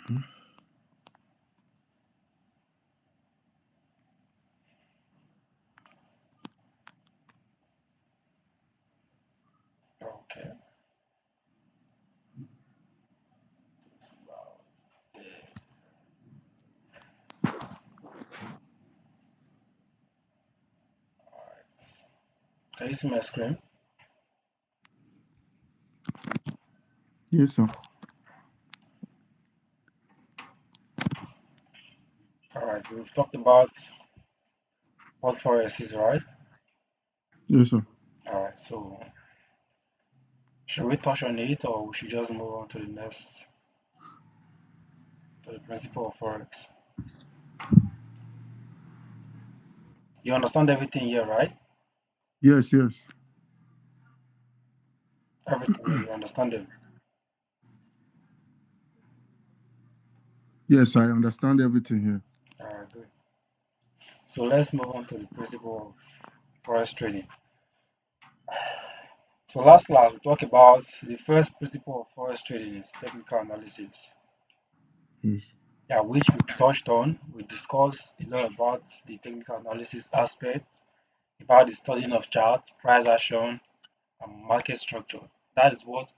Okay. Can you see my screen? Yes, sir. All right. We've talked about what Forex is, right? Yes, sir. All right. So should we touch on it, or we should just move on to the next, to the principle of Forex? You understand everything here, right? Yes, yes. Everything here, you understand it. Yes, I understand everything here. All right, good. So let's move on to the principle of Forex trading. So last class we talked about the first principle of Forex trading is technical analysis. Yes. Yeah, which we touched on. We discussed a lot about the technical analysis aspect, about the studying of charts, price action, and market structure. That is what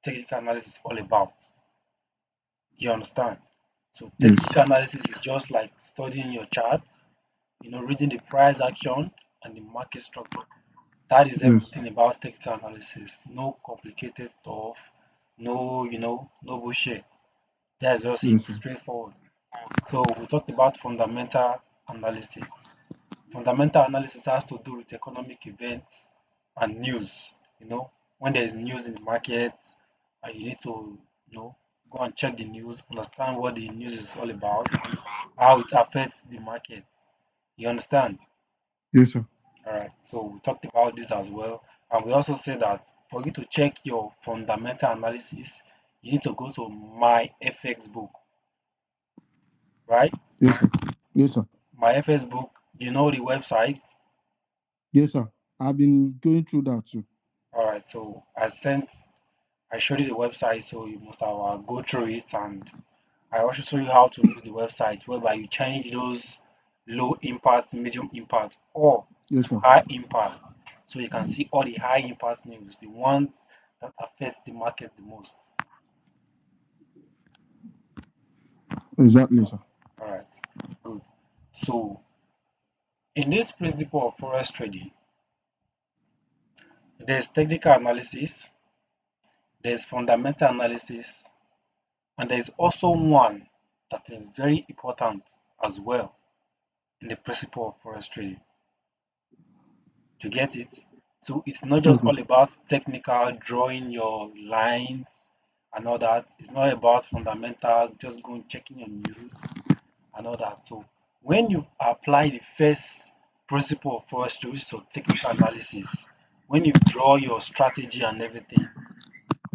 technical analysis is all about. You understand? So Yes. technical analysis is just like studying your charts, reading the price action and the market structure. That is Yes. everything about technical analysis. No complicated stuff, no bullshit. That's just it, Yes, sir. straightforward. So we talked about fundamental analysis. Fundamental analysis has to do with economic events and news. When there is news in the market, and you need to, go and check the news, understand what the news is all about, how it affects the market. You understand? Yes, sir. All right. So we talked about this as well, and we also said that for you to check your fundamental analysis, you need to go to my FX book, right? Yes, sir. Yes, sir. My FX book. You know the website. Yes, sir. I've been going through that too. All right. So I showed you the website, so you must have go through it, and I also show you how to use the website, whereby you change those low impact, medium impact, or Yes, to sir. high impact, so you can see all the high impact news, the ones that affect the market the most. Exactly, sir. All right, good. So in this principle of forex trading, there's technical analysis, there's fundamental analysis, and there's also one that is very important as well in the principle of forex trading. To get it? So it's not just Okay. all about technical drawing your lines and all that. It's not about fundamental, just going checking your news and all that. So when you apply the first principle of forestry, which is of technical analysis, when you draw your strategy and everything,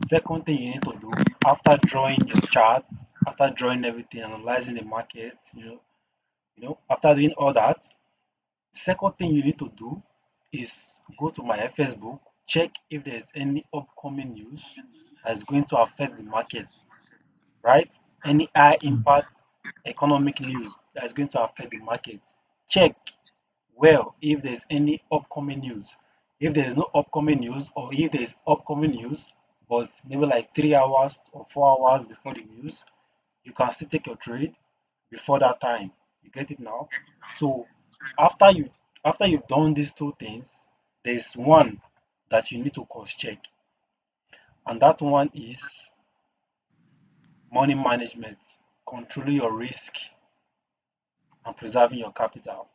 second thing you need to do after drawing your charts, after drawing everything, analyzing the market, after doing all that, second thing you need to do is go to my FS book, check if there's any upcoming news that's going to affect the market, right? Any high impact economic news that's going to affect the market. Check well if there's any upcoming news. If there's no upcoming news, or if there's upcoming news, but maybe like 3 hours or 4 hours before the news, you can still take your trade before that time. You get it now? So after you after you've done these two things, there's one that you need to cross check, and that one is money management, controlling your risk and preserving your capital.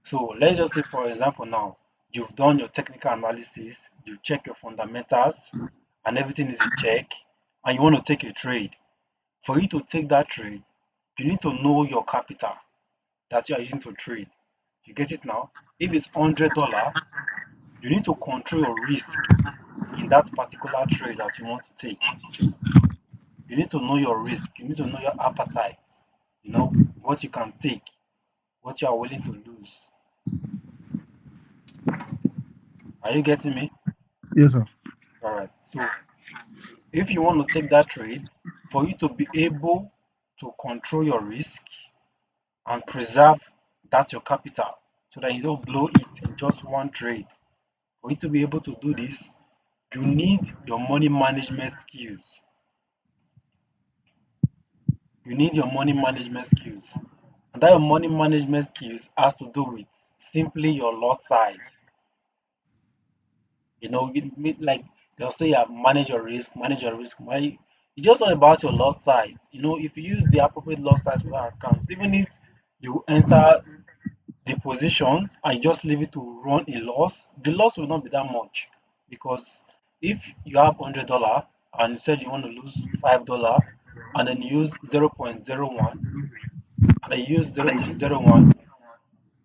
So let's just say, for example, now you've done your technical analysis, you check your fundamentals, and everything is in check, and you want to take a trade. For you to take that trade, you need to know your capital that you are using to trade. You get it now? If it's $100, you need to control your risk in that particular trade that you want to take. You need to know your risk. You need to know your appetite. What you can take, what you are willing to lose. Are you getting me? Yes, sir. All right. So if you want to take that trade, for you to be able to control your risk and preserve that your capital so that you don't blow it in just one trade. For you to be able to do this, you need your money management skills. You need your money management skills. And that your money management skills has to do with simply your lot size. Like they'll say, manage your risk, manage your risk. It's just all about your lot size. If you use the appropriate lot size for that account, even if you enter the position and you just leave it to run a loss, the loss will not be that much. Because if you have $100 and you said you want to lose $5 and then you use 0.01 and then you use 0.01,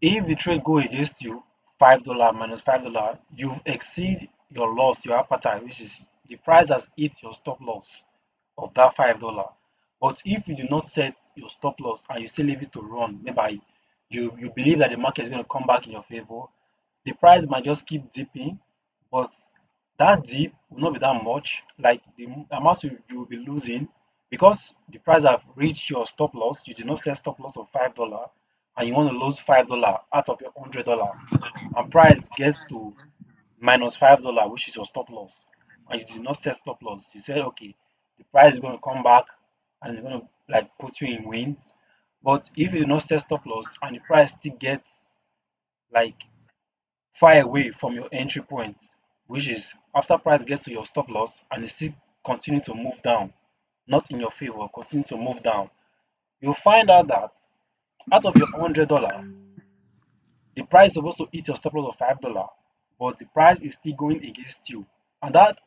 if the trade go against you, $5 minus $5, you've exceed your loss, your appetite, which is the price has hit your stop loss of that $5. But if you do not set your stop loss and you still leave it to run, maybe you believe that the market is going to come back in your favor, the price might just keep dipping, but that dip will not be that much. Like the amount you will be losing because the price have reached your stop loss. You did not set stop loss of $5, and you want to lose $5 out of your $100, and price gets to minus $5, which is your stop loss, and you did not set stop loss. You said, okay, the price is going to come back and it's going to like put you in wins. But if you do not set stop loss and the price still gets like far away from your entry point, which is after price gets to your stop loss and it still continue to move down, not in your favor, continue to move down, you'll find out that out of your $100, the price is supposed to hit your stop loss of $5, but the price is still going against you. And that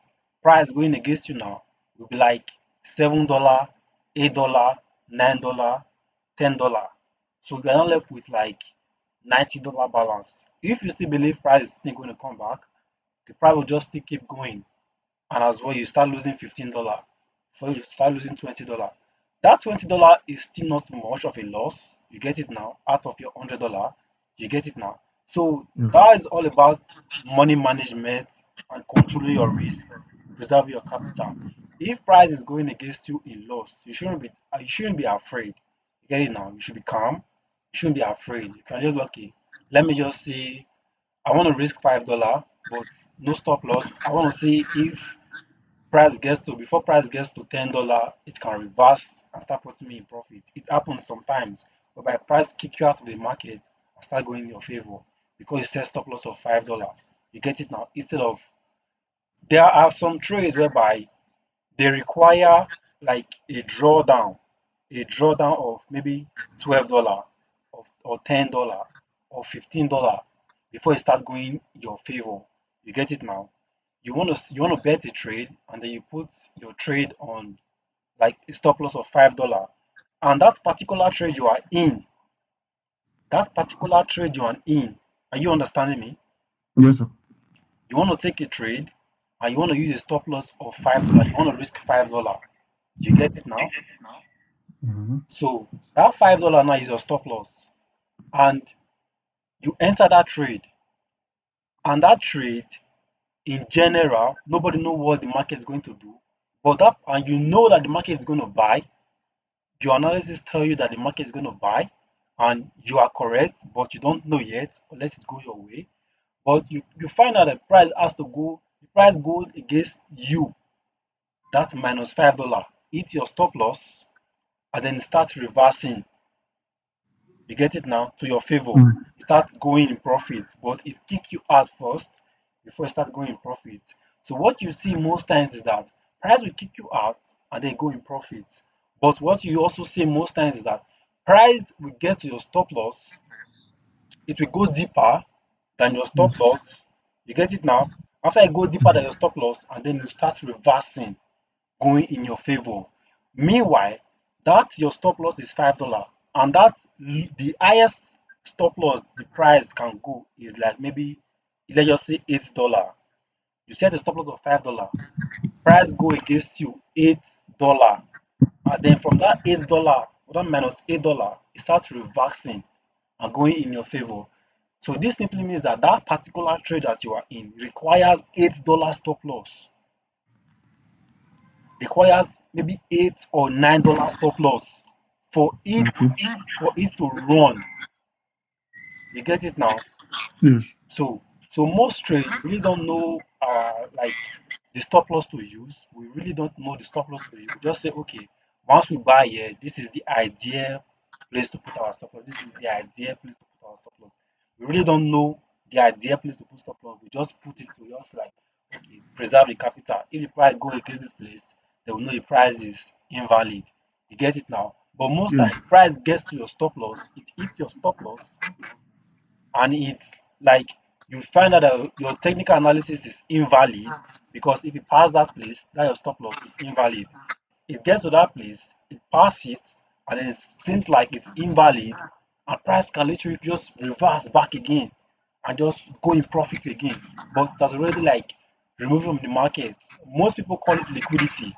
price going against you now will be like $7, $8, $9, $10. So you're not left with like $90 balance. If you still believe price is still going to come back, the price will just still keep going. And as well, you start losing $15 before you start losing $20. That $20 is still not much of a loss. You get it now out of your $100. You get it now. So Yes. that is all about money management and controlling your risk, preserve your capital. If price is going against you in loss, you shouldn't be afraid. You get it now. You should be calm. You shouldn't be afraid. You can just be okay. Let me just see. I want to risk $5, but no stop loss. I want to see if before price gets to $10, it can reverse and start putting me in profit. It happens sometimes, whereby price kick you out of the market and start going in your favor because it says stop loss of $5. You get it now. Instead of there are some trades whereby they require like a drawdown of maybe $12 or $10 or $15 before it start going in your favor. You get it now. You want to bet a trade and then you put your trade on like a stop loss of $5, and that particular trade you are in, are you understanding me? Yes, sir. You want to take a trade and you want to use a stop loss of $5. You want to risk $5. You get it now? Mhm. So that $5 now is your stop loss, and you enter that trade, and that trade in general, nobody know what the market is going to do, but that and you know that the market is going to buy. Your analysis tell you that the market is going to buy, and you are correct, but you don't know yet unless it go your way. But you find out the price has to go, the price goes against you. That's minus $5. Hit your stop loss and then start reversing. You get it now to your favor. Mm. It starts going in profit, but it kick you out first before it start going in profit. So what you see most times is that price will kick you out and then go in profit. But what you also see most times is that price will get to your stop loss. It will go deeper than your stop Yes. loss. You get it now? After I go deeper than your stop loss, and then you start reversing, going in your favor. Meanwhile, that your stop loss is $5, and the highest stop loss the price can go is like maybe let's just say $8. You set a stop loss of $5, price go against you $8, and then from that $8, that minus $8, it starts reversing and going in your favor. So this simply means that that particular trade that you are in requires stop loss, requires maybe $8 or $9 stop loss for it Okay. for it to run. You get it now? Yes. So most trade really don't know like the stop loss to use. We really don't know the stop loss to use. We just say, okay, once we buy here, this is the ideal place to put our stop loss. This is the ideal place to put our stop loss. We really don't know the ideal place to put stop loss. We just put it to just like, okay, preserve the capital. If the price go against this place, they will know the price is invalid. You get it now? But most Yes. time, price gets to your stop loss, it hits your stop loss, and it's like you find out that your technical analysis is invalid, because if you pass that place, that your stop loss is invalid. It gets to that place, it passes it, and then it seems like it's invalid, and price can literally just reverse back again and just go in profit again. But it has already like removed from the market. Most people call it liquidity.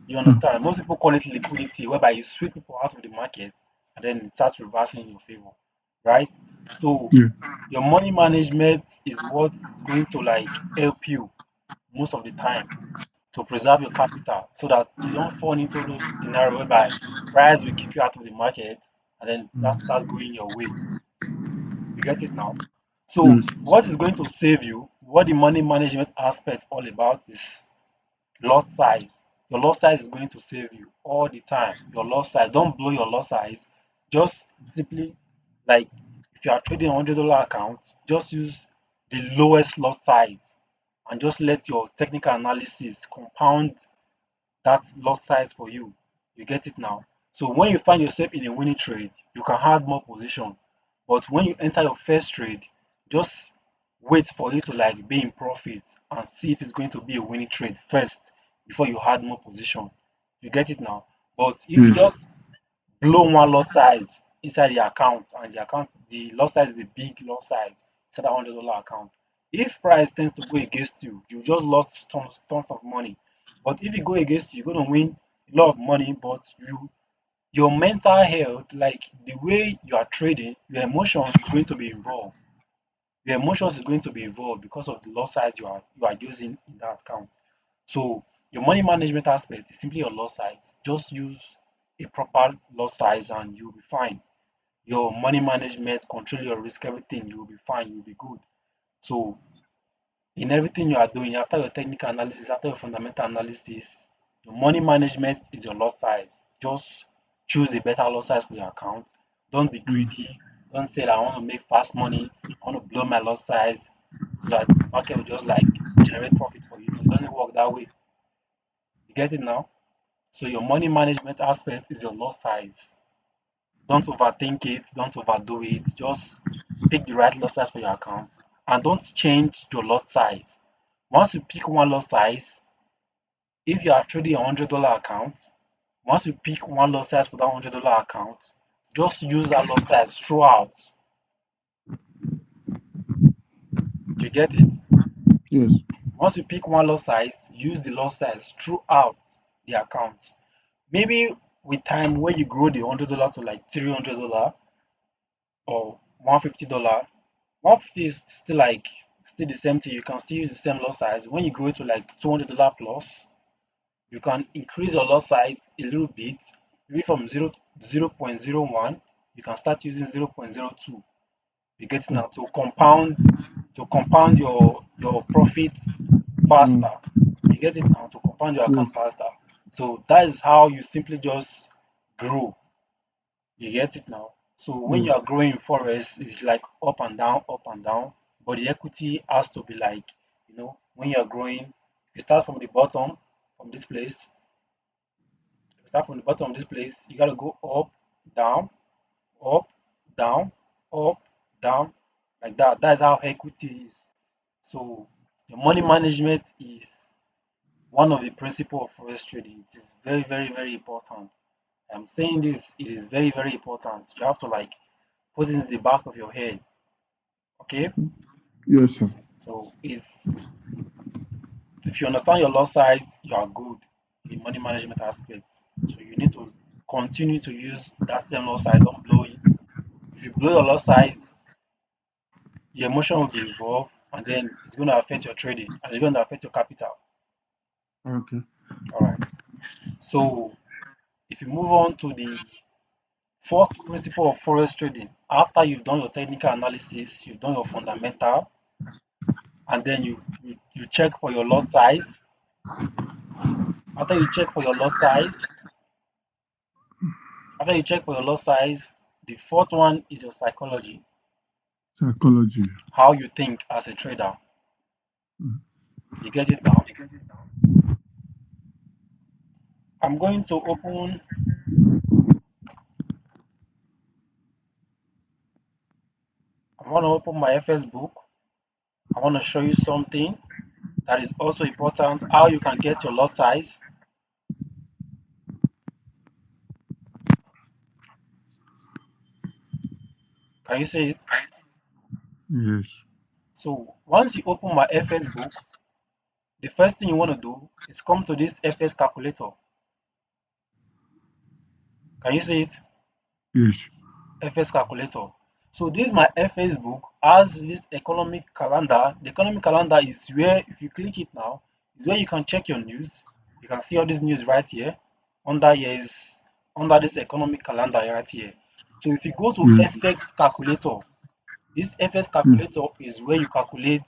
You Hmm. understand? Most people call it liquidity, whereby you sweep people out of the market and then it starts reversing in your favor, right? So Yeah. your money management is what's going to like help you most of the time to preserve your capital so that you don't fall into those scenarios whereby price will kick you out of the market and then that starts going your way. You get it now? So Yes. what is going to save you, what the money management aspect all about is lot size. Your lot size is going to save you all the time. Your lot size, don't blow your lot size. Just simply like if you are trading $100 account, just use the lowest lot size and just let your technical analysis compound that lot size for you. You get it now? So when you find yourself in a winning trade, you can add more position. But when you enter your first trade, just wait for it to like be in profit and see if it's going to be a winning trade first before you add more position. You get it now? But if you Yes. just blow one lot size inside the account and the lot size is a big lot size inside that $100 account, if price tends to go against you, you just lost tons of money. But if it go against you, you're going to win a lot of money, but your mental health, like the way you are trading, your emotions is going to be involved. Your emotions is going to be involved because of the lot size you are using in that account. So your money management aspect is simply your lot size. Just use a proper lot size and you'll be fine. Your money management, control your risk, everything, you'll be fine, you'll be good. So in everything you are doing, after your technical analysis, after your fundamental analysis, your money management is your lot size. Just choose a better lot size for your account. Don't be Hmm. greedy. Don't say that I want to make fast money. I want to blow my lot size so that the market will just like generate profit for you. No, it doesn't work that way. You get it now? So your money management aspect is your lot size. Don't overthink it. Don't overdo it. Just pick the right lot size for your account and don't change your lot size. Once you pick one lot size, if you are trading $100 account, once you pick one lot size for that $100 account, just use that lot size throughout. You get it? Yes. Once you pick one lot size, use the lot size throughout the account. Maybe with time when you grow the $100 to like $300 or $150, 150 is still like still the same thing. You can still use the same lot size. When you grow it to like $200 plus, you can increase your lot size a little bit. Maybe from 0.01, you can start using 0.02. You get it now to compound your profit Hmm. faster. You get it now to compound your Yes. account faster. So that is how you simply just grow. You get it now. So when Yes. you are growing in forest, it's like up and down. But the equity has to be like, when you are growing, you start from the bottom, from this place. You start from the bottom of this place, you gotta go down, up, down, up, down, like that. That's how equity is. So your money management is one of the principles of forex trading. It is very, very, very important. I'm saying this, it is very, very important. You have to like put it in the back of your head. Okay? Yes, sir. So it's if you understand your lot size, you are good in the money management aspect. So you need to continue to use that same lot size, don't blow it. If you blow your lot size, your emotion will be involved and then it's going to affect your trading and it's going to affect your capital. Okay. All right. So if you move on to the fourth principle of forex trading, after you've done your technical analysis, you've done your fundamental, and then you check for your lot size. After you check for your lot size, after you check for your lot size, the fourth one is your psychology, Psychology. how you think as a trader. Mm. You get it now? I'm going to open, I want to open my FS book. I want to show you something that is also important, how you can get your lot size. Can you see it? Yes. So once you open my FS book, the first thing you want to do is come to this FS calculator. Can you see it? Yes. FS calculator. So this my FS book has this economic calendar. The economic calendar is where if you click it now, is where you can check your news. You can see all this news right here. Under here is under this economic calendar right here. So if you go to Yes. FX calculator, this FS Mm. calculator is where you calculate,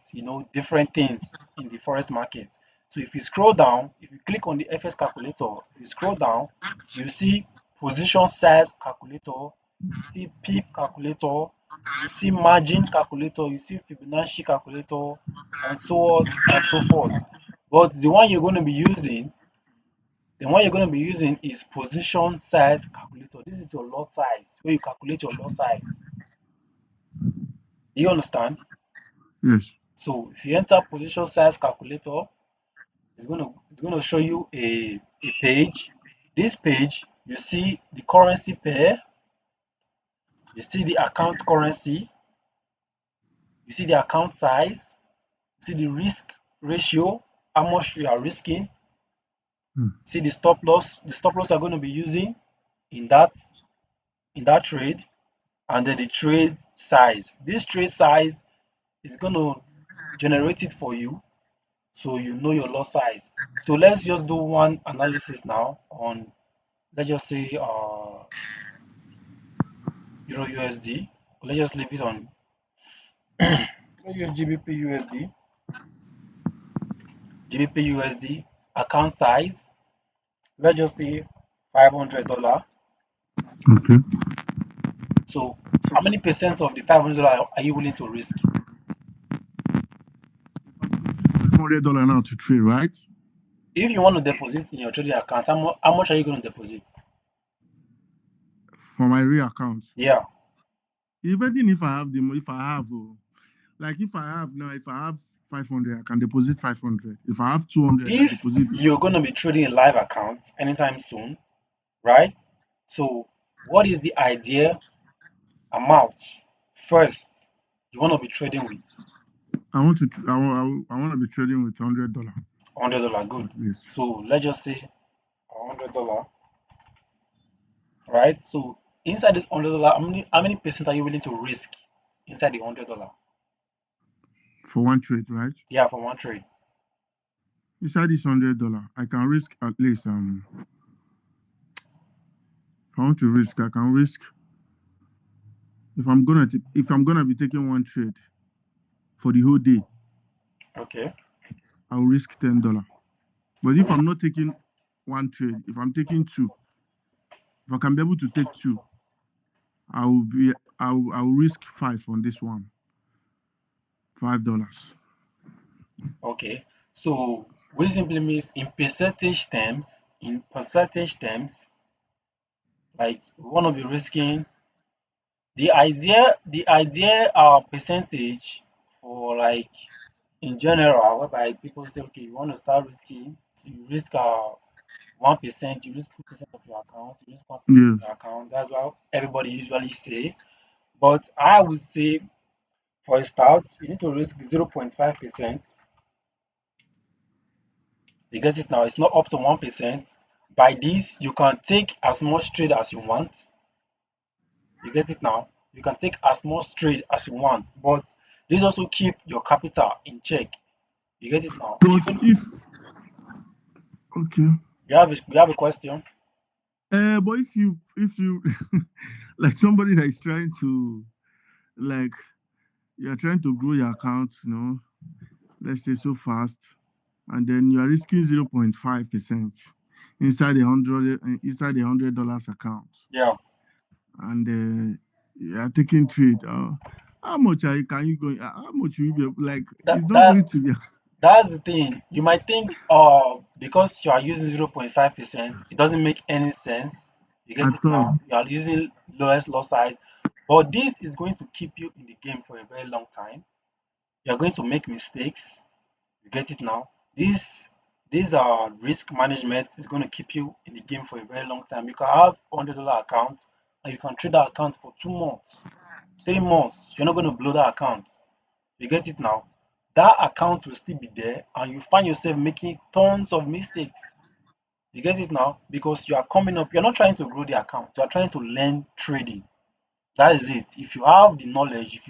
different things in the forex market. So if you scroll down, if you click on the FS calculator, if you scroll down, you see position size calculator, you see PIP calculator, you see margin calculator, you see Fibonacci calculator, and so on and so forth. But the one you're going to be using is position size calculator. This is your lot size, where you calculate your lot size. Do you understand? Yes. So if you enter position size calculator, it's gonna show you a page. This page, you see the currency pair, you see the account currency, you see the account size, you see the risk ratio, how much you are risking, Mm. see the stop loss. The stop loss you're going to be using in that trade, and then the trade size. This trade size is going to generate it for you, so you know your lot size. So let's just do one analysis now on, let's just say, Euro USD. Let's just leave it on. Let's use GBP USD. GBP USD account size. Let's just say $500. Okay. So how many percent of the $500 are you willing to risk? $100 now to trade, right? If you want to deposit in your trading account, how much are you going to deposit? For my real account. Yeah. Even if I have the if I have like if I have now, if I have 500, I can deposit 500. If I have 200, I If deposit. you're going to be trading a live account anytime soon, right? So what is the idea amount first you want to be trading with? I want to. I want to be trading with $100 $100. Good. at least. So let's just say $100, right? So inside this $100, how many percent are you willing to risk inside the $100? For one trade, right? Yeah, for one trade. Inside this $100, I can risk at least if I want to risk, I can risk if I'm gonna be taking one trade for the whole day, Okay. I'll risk $10. But if Risk. I'm not taking one trade, if I'm taking two, if I can be able to take two, I'll risk five on this one. $5. Okay. So which simply means in percentage terms, like we want to be risking the idea percentage for, like, in general, whereby people say, okay, you want to start risking, so you risk 1%, you risk 2% of your account, you risk 1% of Yes. your account. That's what everybody usually say. But I would say for a start, you need to risk 0.5%. You get it now? It's not up to 1%. By this, you can take as much trade as you want. You get it now? You can take as much trade as you want, but this also keep your capital in check. You get it now? But Even if okay, you have a question. But if you like somebody that is trying to like you're trying to grow your account, let's say so fast, and then you are risking 0.5% inside the $100 account, Yeah, and you are taking trade. How much can you go? How much will you be like? that It's not that going to be that's the thing. You might think, because you are using 0.5%, it doesn't make any sense. You get it at all. now. You are using lowest loss size, but this is going to keep you in the game for a very long time. You are going to make mistakes. You get it now. These are risk management is going to keep you in the game for a very long time. You can have $100 account and you can trade that account for 2 months, 3 months. You're not going to blow that account. You get it now. That account will still be there and you find yourself making tons of mistakes. You get it now because you are coming up. You're not trying to grow the account. You are trying to learn trading. That is it. If you have the knowledge,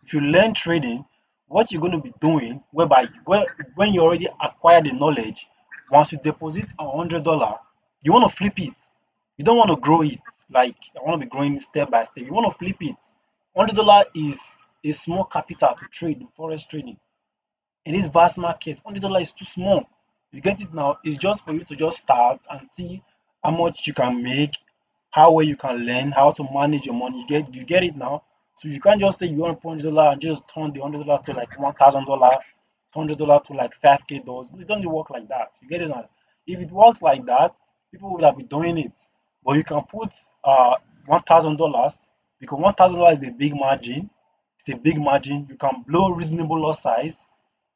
if you learn trading, what you're going to be doing, when you already acquire the knowledge, once you deposit $100, you want to flip it. You don't want to grow it. Like, I want to be growing step by step. You want to flip it. $100 is a small capital to trade in forex trading. In this vast market, $100 is too small. You get it now? It's just for you to just start and see how much you can make, how well you can learn, how to manage your money. You get it now? So you can't just say you want to put $100 and just turn the $100 to like $1,000, $200 to like $5K. It doesn't work like that. You get it now? If it works like that, people would have been doing it. But you can put $1,000 because $1,000 is a big margin. It's a big margin. You can blow reasonable lot size.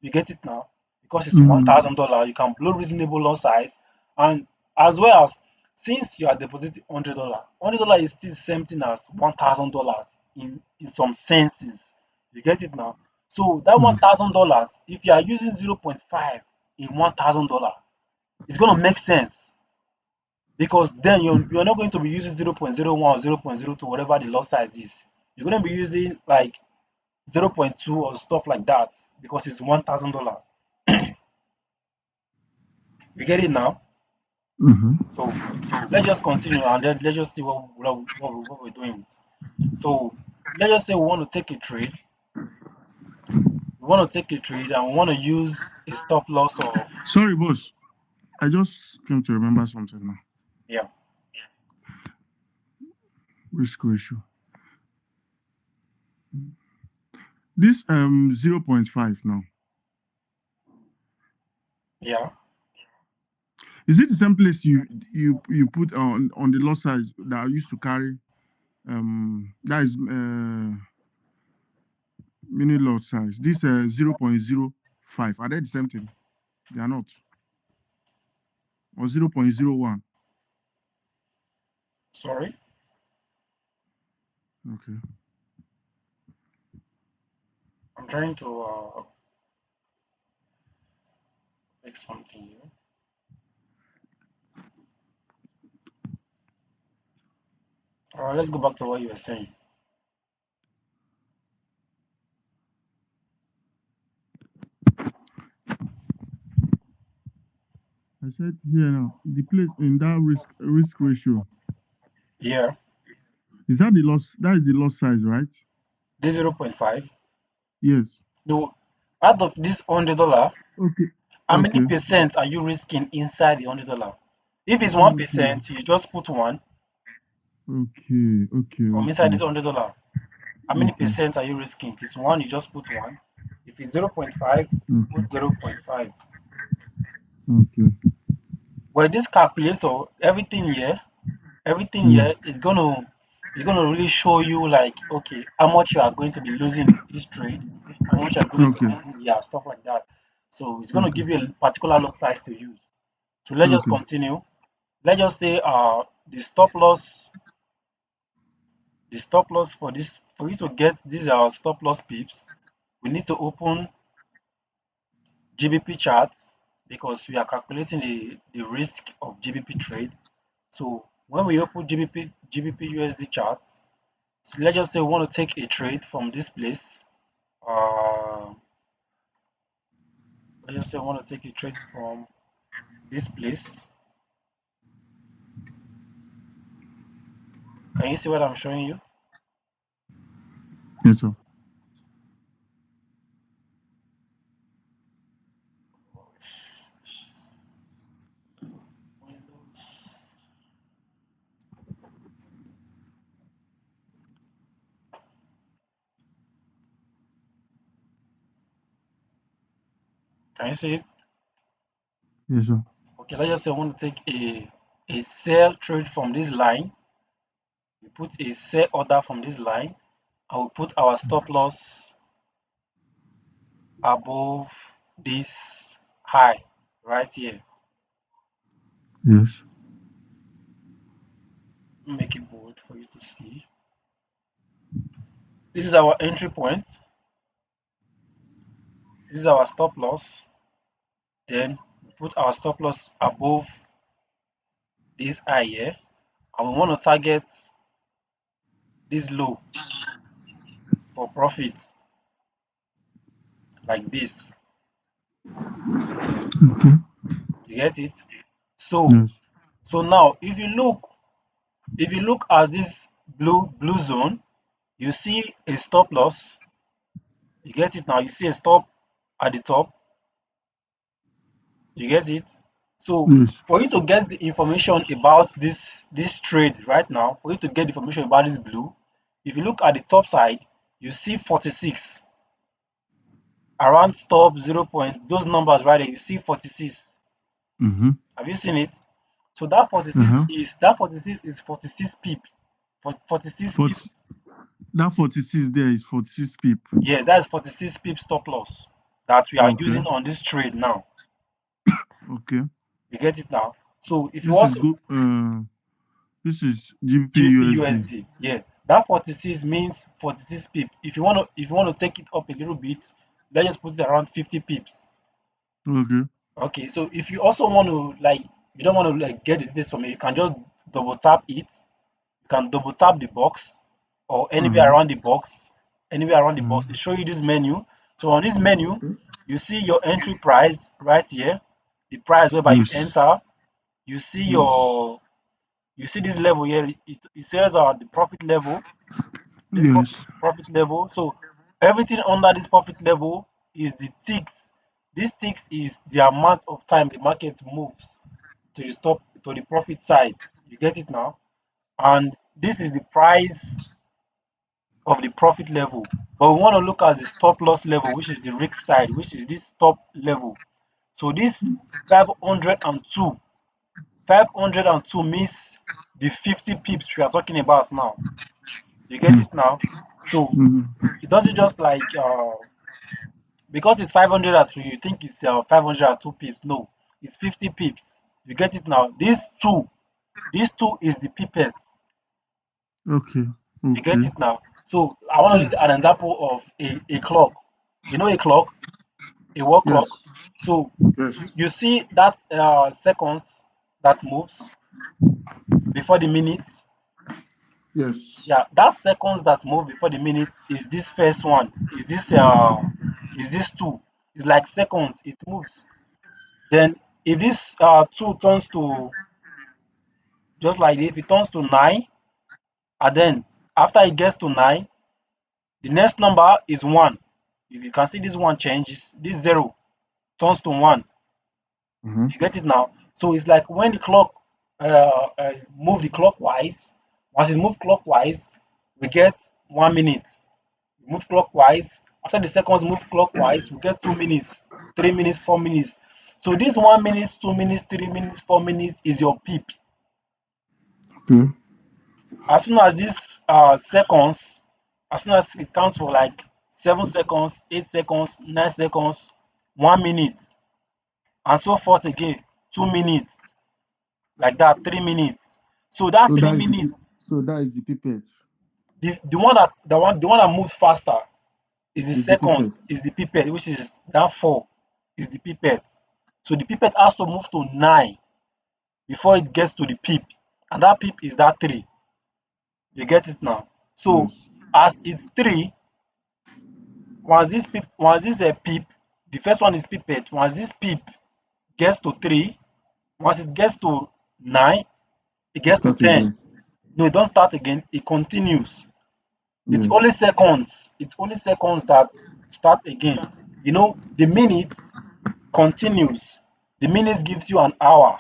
You get it now? Because it's Mhm. $1,000, you can blow reasonable lot size. And as well as, since you are depositing $100 is still the same thing as $1,000 in some senses. You get it now? So that Mhm. $1,000, if you are using 0.5 in $1,000, it's gonna make sense because then you're not going to be using 0.01 or 0.02, whatever the lot size is. You're gonna be using like 0.2 or stuff like that because it's $1,000. You get it now? Mhm. So let's just continue and let's just see what we're doing. So let's just say we want to take a trade. We want to take a trade and we want to use a stop loss of, Sorry, boss. I just came to remember something now. yeah, Risk ratio. This 0.5 now. yeah, Is it the same place you put on the loss side that I used to carry? That is mini lot size. This 0.05. Are they the same thing? They are not. Or 0.01. sorry, Okay. I'm trying to make something here. All right, let's go back to what you were saying. I said here now. The place in that risk ratio. Yeah, Is that the loss? That is the loss size, right? this 0.5. Yes. No, out of this $100, Okay. how many Okay. percent are you risking inside the $100? If it's one Okay. percent, you just put one Okay. Okay. from inside Okay. this $100. How many Okay. percent are you risking? If it's one, you just put one. If it's 0.5, you put Okay. 0.5. Okay. But this calculator, everything Mm. here is gonna really show you like, okay, how much you are going to be losing in each trade, how much you are going to Okay. be, yeah, stuff like that. So it's gonna Okay. give you a particular lot size to use. So let's just Okay. continue. Let's just say the stop loss for this, for you to get these stop loss pips, we need to open GBP charts because we are calculating the risk of GBP trade. So when we open GBP USD charts, so let's just say we want to take a trade from this place. Uh, let's just say we want to take a trade from this place. Can you see what I'm showing you? Yes, sir. Can you see it? Yes, sir. Okay, let's just say I want to take a sell trade from this line. We put a sell order from this line, and we put our stop loss above this high right here. Yes. Make it bold for you to see. This is our entry point. This is our stop loss. Then we put our stop loss above this high here, and we want to target this low for profits like this. Okay. You get it? So Yes. so now if you look at this blue zone, you see a stop loss. You get it now? You see a stop at the top. You get it? So Yes. for you to get the information about this trade right now, for you to get information about this blue, if you look at the top side, you see 46 around stop 0 point. Those numbers right there, you see 46. Mm-hmm. Have you seen it? So that 46 Uh-huh. is that 46 is 46 pip. For 46 pip. 40, that 46 there is 46 pip. Yes, that's 46 pip stop loss that we are Okay. using on this trade now. Okay. You get it now? So if you This is also good. This is GBP GBP USD. USD, yeah, that 46 means 46 pip. If you want to take it up a little bit, let's just put it around 50 pips. Okay. Okay, so if you also want to like you don't want to like get the details from it, you can just double tap it. You can double tap the box or Uh-huh. anywhere around the Uh-huh. box. It show you this menu. So on this menu, you see your entry price right here, the price whereby you Yes. enter. You see Yes. this level here. It says the profit level, this Yes. profit level. So everything under this profit level is the ticks. This ticks is the amount of time the market moves to the profit side. You get it now? And this is the price of the profit level. But we want to look at the stop loss level, which is the risk side, which is this stop level. So this 502, 502 means the 50 pips we are talking about now. You get Mm. it now? So Mm. it doesn't just like because it's 502, you think it's 502 pips. No, it's 50 pips. You get it now? This two is the pipette. Okay. You get Okay. it now? So I want to use Yes. an example of a clock. You know a clock, a wall clock. Yes. So Yes. you see that seconds that moves before the minutes. Yes. Yeah, that seconds that move before the minutes is this first one. Is this two? It's like seconds. It moves. Then if this two turns to just like if it turns to 9, and then after it gets to 9, the next number is 1. If you can see this one changes, this 0 turns to 1. Mm-hmm. You get it now? So it's like when the clock move the clockwise. Once it move clockwise, we get 1 minute. Move clockwise. After the seconds move clockwise, we get 2 minutes, 3 minutes, 4 minutes. So this 1 minute, 2 minutes, 3 minutes, 4 minutes is your peep. Okay. As soon as this seconds, as soon as it counts for like 7 seconds, 8 seconds, 9 seconds, 1 minute, and so forth again, 2 minutes, like that, 3 minutes. So that So three that is the minutes, so that is the pipette. the one that moves faster is the Is the pipette. seconds, is the pipette, which is that 4, is the pipette. So the pipette has to move to 9 before it gets to the pip, and that pip is that 3. You get it now? So Yes. as it's 3, once this pip, the first one is pipette. Once this pip gets to 3, once it gets to 9, it You gets to start 10. again. No, it don't start again. It continues. It's only Yes. seconds. It's only seconds that start again. The minutes continues. The minutes gives you an hour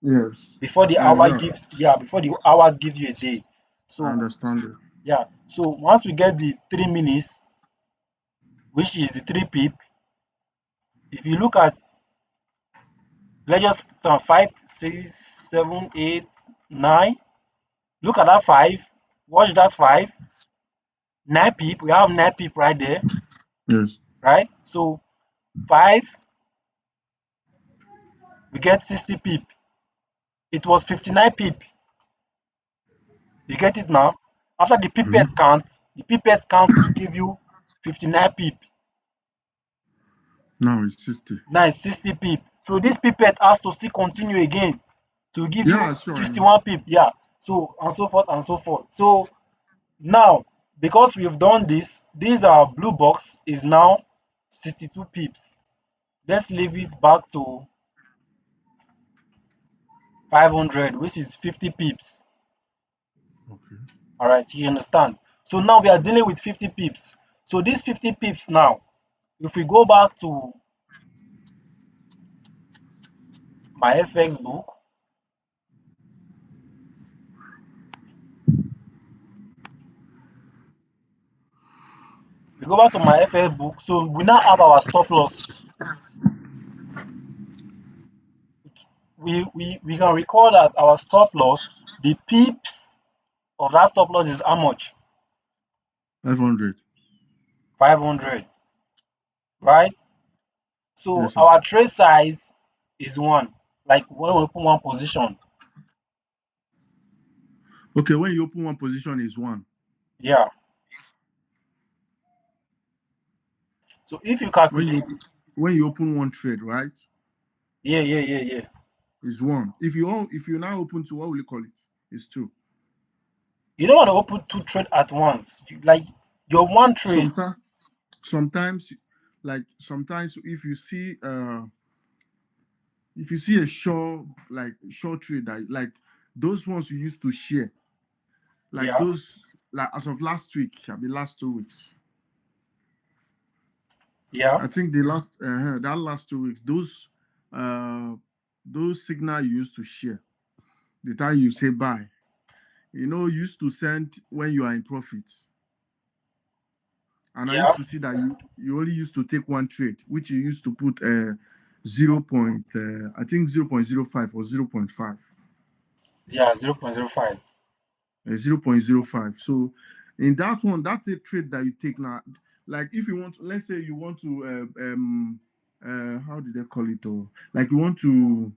Yes. before the And hour yeah, gives yeah before the hour gives you a day. I So understand it. yeah. So once we get the 3 minutes, which is the three pip, if you look at, let's just put some 5, 6, 7, 8, 9. Look at that five. Watch that five. 9 pip. We have 9 pip right there, Yes. right? So 5, we get 60 pip. It was 59 pip. You get it now? After Mm-hmm. the pipette count will give you 59 pip. Now it's 60. Now it's 60 pip. So this pipette has to still continue again to give you Yeah, sure, I know. 61 pip. Yeah. So and so forth and so forth. So now, because we've done this, these are blue box is now 62 pips. Let's leave it back to 500, which is 50 pips. Okay. All right, so you understand. So now we are dealing with 50 pips. So these 50 pips now, if we go back to my FX book, we go back to my FX book. So we now have our stop loss. We can record that our stop loss, the pips of that stop loss is how much? 500. 500, right? So Yes, sir. our trade size is one. Like when we open one position, Okay, when you open one position is one. yeah. So if you When calculate, you when you open one trade, right, yeah, yeah, yeah, yeah. is one. If you now open to, what will you call it? Is two. You don't want to open two trade at once. Like your one trade, Sometimes sometimes sometimes if you see a short trade that like those ones you used to share, like yeah, those, like as of last week, the last 2 weeks. yeah, I think the last that last 2 weeks, those signal you used to share, the time you say buy, you used to send when you are in profit. And I yeah, used to see that you only used to take one trade, which you used to put 0. I think 0.05 or 0.5. yeah, 0.05. 0.05. So in that one, that trade that you take now, like if you want, let's say you want to, how did they call it? Or like you want to,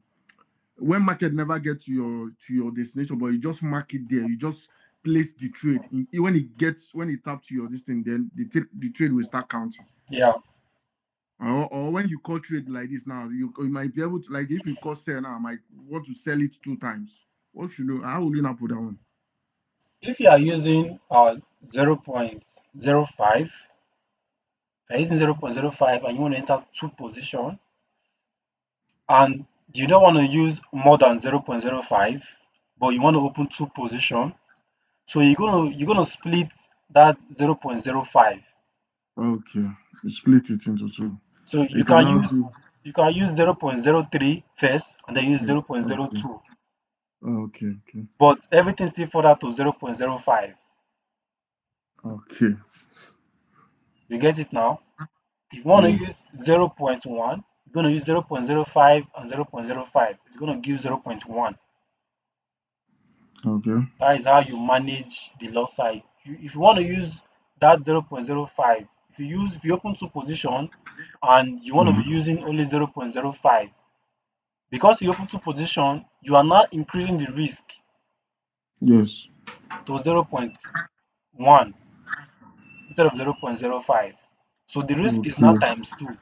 when market never get to your destination, but you just mark it there, you just place the trade. When it tap to your this thing, then the trade will start counting. Yeah. Or when you call trade like this now, you might be able to, like if you call sell now, I might want to sell it 2 times. What should you How will you not put that one? If you are using 0.05, if you're using 0.05 and you want to enter two position and you don't want to use more than 0.05, but you want to open two position, so you're gonna split that 0.05. Okay, you split it into two. So You cannot do. you can use 0.03 first and then use Yeah, okay, 0.02, okay, okay, but everything still further to 0.05. okay. You get it now? If you want to Yes. use zero point 0.1, you're going to use 0.05 and 0.05. It's going to give zero point 0.1. Okay. That is how you manage the loss side. If you want to use that 0.05, if you open two position and you want to be Mhm. using only 0.05, because you open two position, you are now increasing the risk Yes. to 0.1 instead of 0.05. So the risk is now Okay. times two.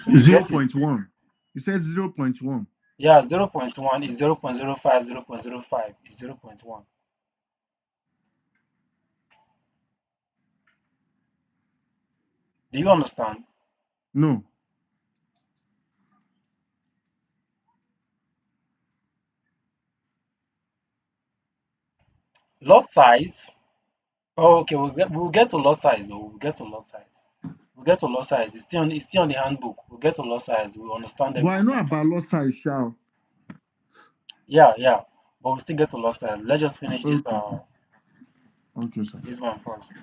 So you Zero get it. point one. You said 0.1. Yeah, 0.1 is 0.05, 0.05 is 0.1. Do you understand? No. Lot size. Oh, okay, we'll get to lot size though. We'll get to lot size. We'll get to lot size. It's still on the handbook. We'll get to lot size. We'll understand But I everything know sometime. about lot size, shall. Yeah, yeah. But we'll still get to lot size. Let's just finish this Okay. Okay, sir. this one first.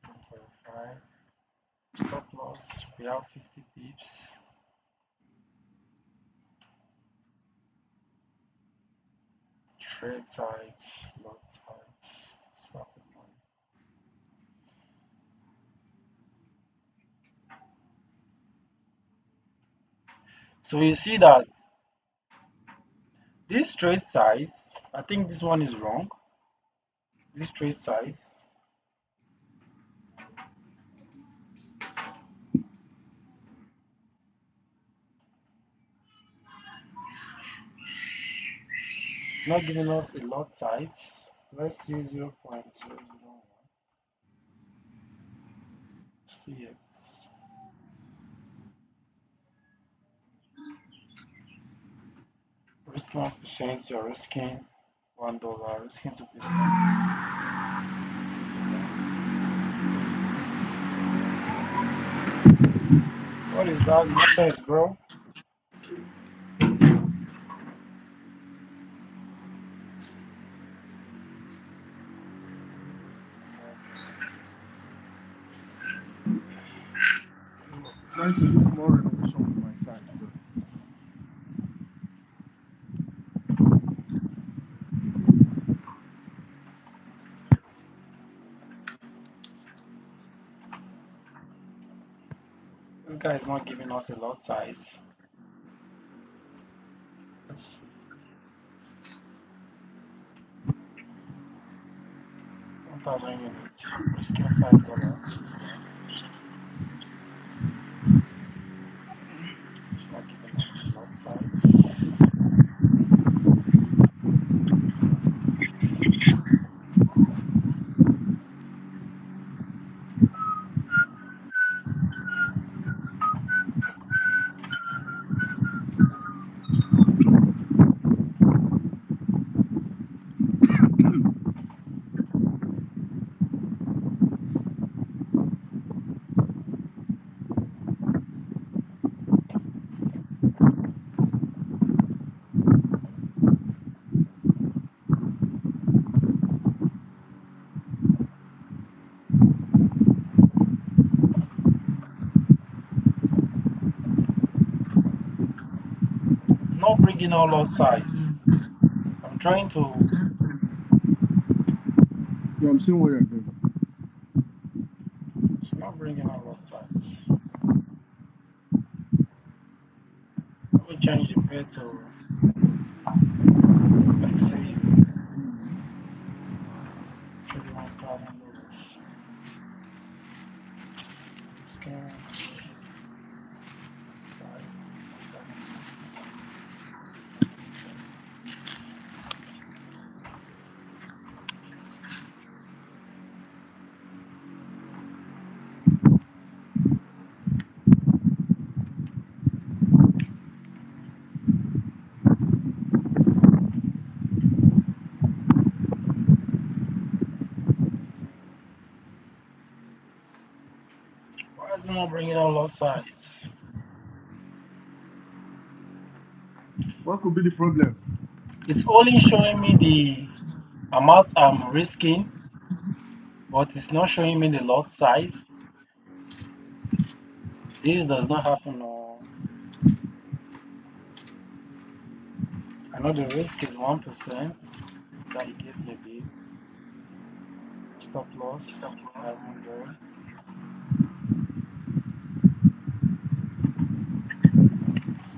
1.5. Stop loss. We have 50 pips. Trade size. Lot size. Swap it on. So you see that this trade size, I think this one is wrong. This trade size, not giving us a lot size. Let's see 0.001. Still yet. Risking 1%, you're risking $1, risking 2%, you're risking $1. What is that noise, bro? Trying to do small renovation on my side. This guy is not giving us a lot size. Let's see. 1,000 units, risking $5. It's not giving us a lot size. It's not bringing out lot size. I'm trying to. Yeah, I'm seeing what you're doing. It's not bringing out lot size. Let me change the pair to, like, say, $31,000. Risking 5, 1,000 units. Why is it not bringing out lot size? What could be the problem? It's only showing me the amount I'm risking, but it's not showing me the lot size. This does not happen. I know the risk is 1%. That the case may be. Stop loss 500. So,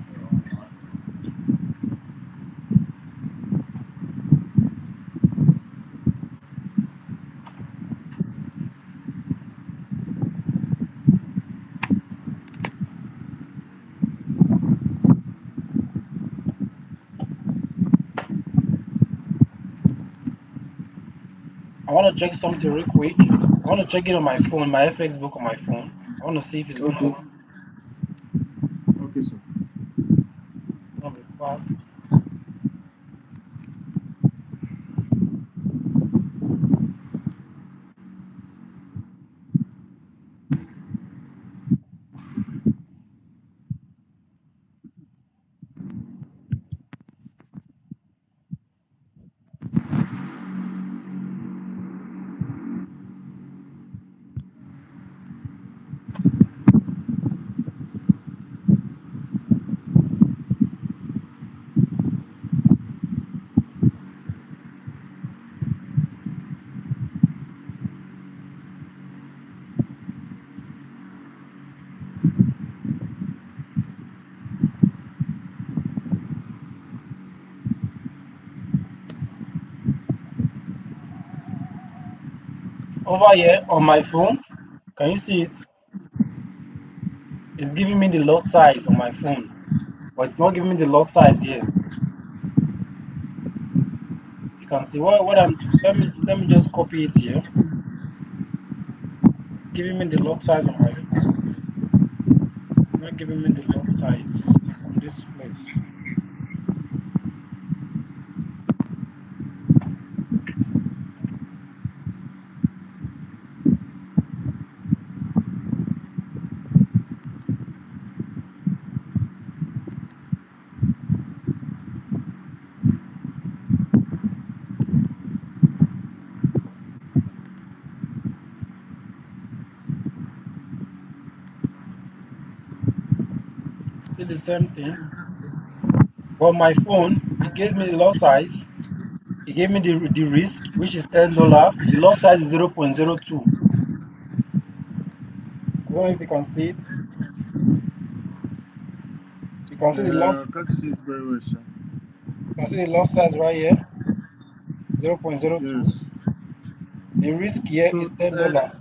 want to check something real quick. I want to check it on my phone, my FX book on my phone. I want to see if Okay. Okay, sir. gonna be fast. Over here on my phone, can you see it? It's giving me the lot size on my phone, but it's not giving me the lot size here. You can see what I'm. Let me just copy it here. It's giving me the lot size on my phone. It's not giving me the lot size on this place. Still the same thing. But my phone, it gave me the lot size. It gave me the risk, which is $10. The lot size is 0.02. I don't know if you can see it. You can see the I loss. can't see it very well, sir. You can see the lot size right here, 0.02. Yes. The risk here is So, $10.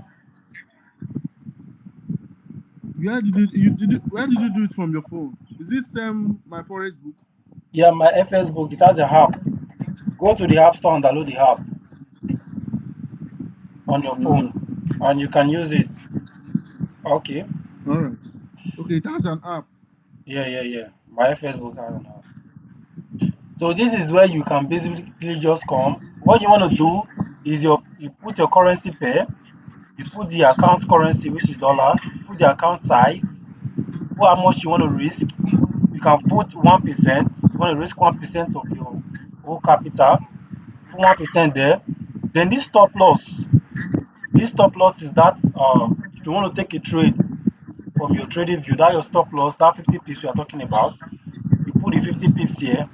where did you did it? Where did you do it from your phone? Is this my Forex book? Yeah, my FS book, it has a app. Go to the app store and download the app on your Uh, phone, and you can use it. Okay. all right. Okay, it has an app. Yeah. My FS book has an app. So this is where you can basically just come. What you want to do is you put your currency pair, you put the account currency, which is dollar, you put the account size, you put how much you want to risk. You can put 1%. You want to risk 1% of your whole capital. You put 1% there. Then this stop loss is that if you want to take a trade from your trading view, that your stop loss, that 50 pips we are talking about, you put the 50 pips here.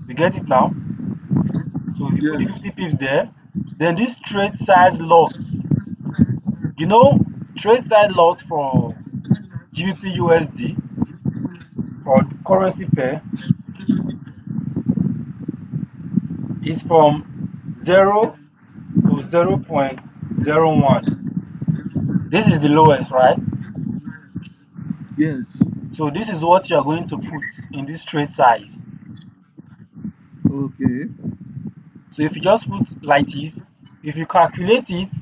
You get it now? So if you put the Yes. 50 pips there, then this trade size loss, you know, trade size loss for GBP USD for currency pair is from 0 to 0.01. This is the lowest, right? Yes. So this is what you are going to put in this trade size. Okay. So if you just put like this, if you calculate it,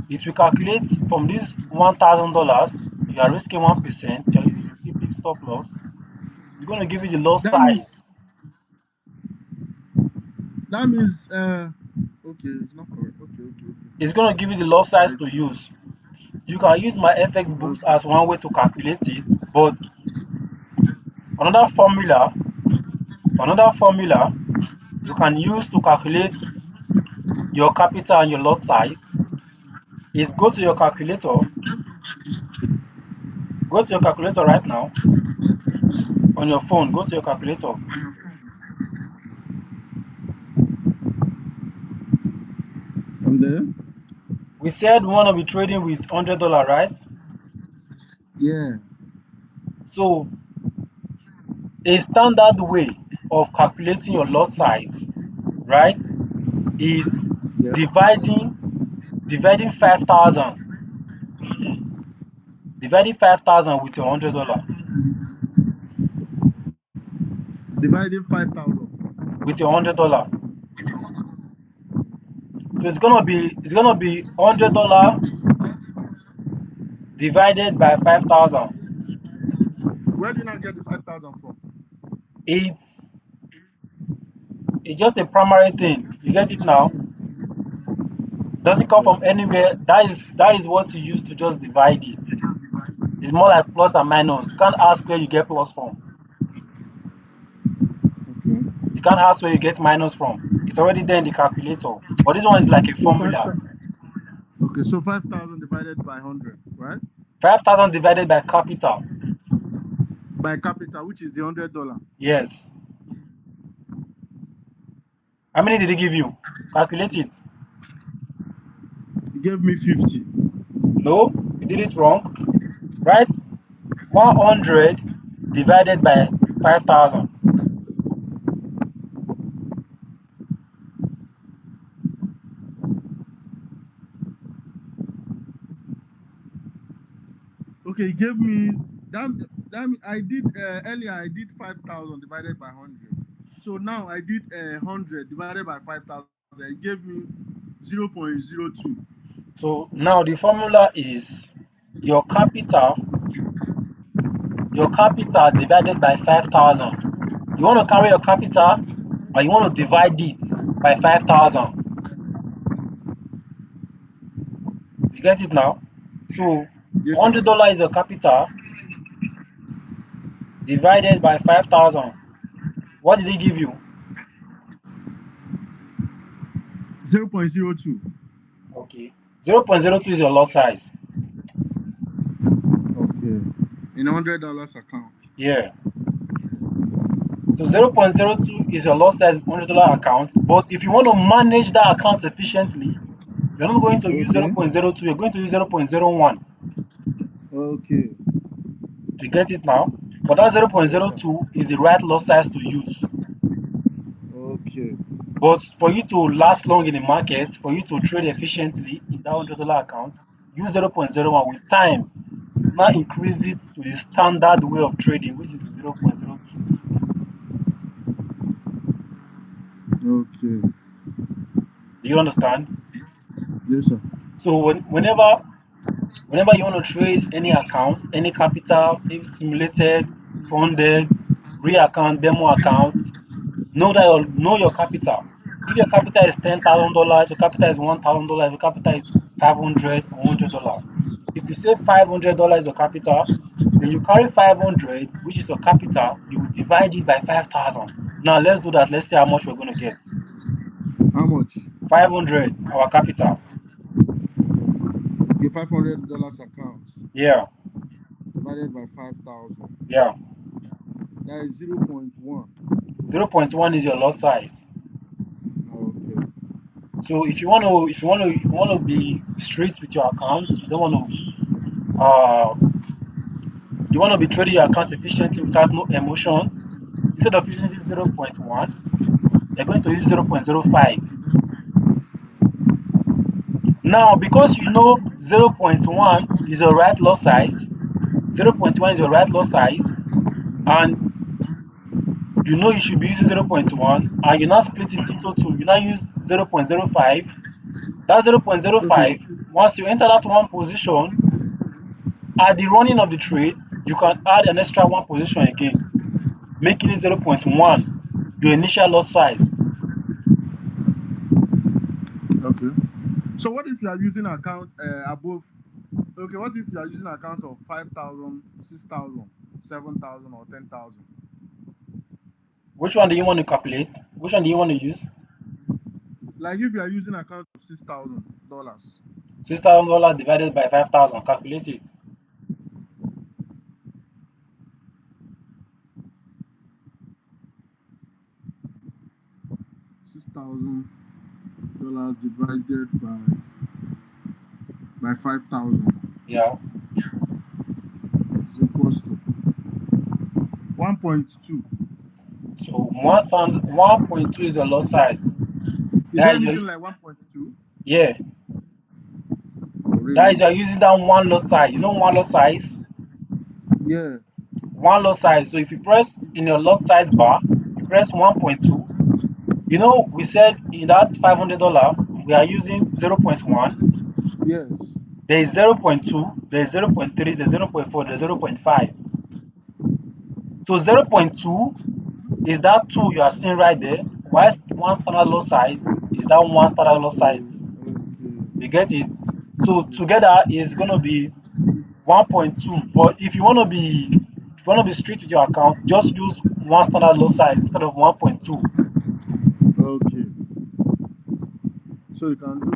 it will calculate from this $1,000. You are risking 1%. You are using 50 pips stop loss. It's going to give you the loss That size. means that means okay, it's not correct. It's going to give you the loss size Okay. to use. You can use my FX books Okay. as one way to calculate it, but another formula, another formula you can use to calculate your capital and your lot size is go to your calculator right now on your phone, go to your calculator. I'm there. We said we want to be trading with $100, right? Yeah. So a standard way of calculating your lot size, right, is Yeah. dividing dividing 5,000 dividing 5,000 with your $100, Dividing 5,000. with your $100. So it's gonna be $100 divided by 5,000. Where do you not get the 5,000 from? It's it's just a primary thing. You get it now? Doesn't come from Okay. anywhere. That is what you use to just divide it. It's more like plus and minus. You can't ask where you get plus from. Okay. You can't ask where you get minus from. It's already there in the calculator. But this one is like a So five. formula. Okay, so 5,000 divided by 100, right? 5,000 divided by capital. By capital, which is the $100. Yes. How many did he give you? Calculate it. He gave me 50. No, you did it wrong. Right? 100 divided by 5,000. Okay, he gave me that. That I did earlier. I did 5,000 divided by 100. So now I did 100 divided by 5,000. It gave me 0.02. So now the formula is your capital, your capital divided by 5,000. You want to carry your capital or you want to divide it by 5,000. You get it now? So Yes, sir. $100 is your capital divided by 5,000. What did he give you? 0.02. Okay. 0.02 is your lot size. Okay. In $100 account. Yeah. So 0.02 is your lot size $100 account. But if you want to manage that account efficiently, you're not going to use Okay. 0.02, you're going to use 0.01. Okay. You get it now? But that Yes, sir. 0.02 is the right lot size to use. Okay. But for you to last long in the market, for you to trade efficiently in that $100 account, use 0.01. With time, you now increase it to the standard way of trading, which is 0.02. Okay. Do you understand? Yes, sir. So whenever you want to trade any account, any capital, maybe simulated, funded, real account, demo account, know your capital. If your capital is $10,000, your capital is $1,000, your capital is 500 or $100. If you say $500 is your capital, then you carry 500, which is your capital, you divide it by 5,000. Now let's do that. Let's see how much we're going to get. How much? 500, our capital. Okay, $500 account Yeah, divided by 5,000. yeah. That is 0.1. 0.1 is your lot size. Okay. So if you want to be strict with your account, you want to be trading your account efficiently without no emotion. Instead of using this 0.1, you're going to use 0.05. Now, because you know 0.1 is your right lot size, 0.1 is your right lot size, and you know you should be using 0.1, and you now split it into two. You now use 0.05. That Okay. 0.05, once you enter that one position, at the running of the trade, you can add an extra one position again, making it 0.1, your initial lot size. Okay. So what if you are using account above? Okay, what if you are using account of 5,000, 6,000, 7,000, or 10,000? Which one do you want to calculate? Which one do you want to use? Like if you are using account of $6,000, $6,000 divided by 5,000. Calculate it. 6,000 dollars divided by 5,000 Yeah. is equals to 1.2. So 1.2 is your lot size. Is there That is your anything like 1.2? yeah. Oh, That really? is you're using that one lot size. You know one lot size? Yeah. One lot size. So if you press in your lot size bar, you press 1.2. You know we said in that $500. we are using 0.1. Yes. There is 0.2, there is 0.3, there's 0.4, there's 0.5. So 0.2 is that 2 you are seeing right there, whilst one standard lot size is that one standard lot Okay. size. Okay. You get it? So Yes, sir. together is going to be 1.2. But if you want to be strict with your account, just use one standard lot size instead of 1.2. Okay. So you can do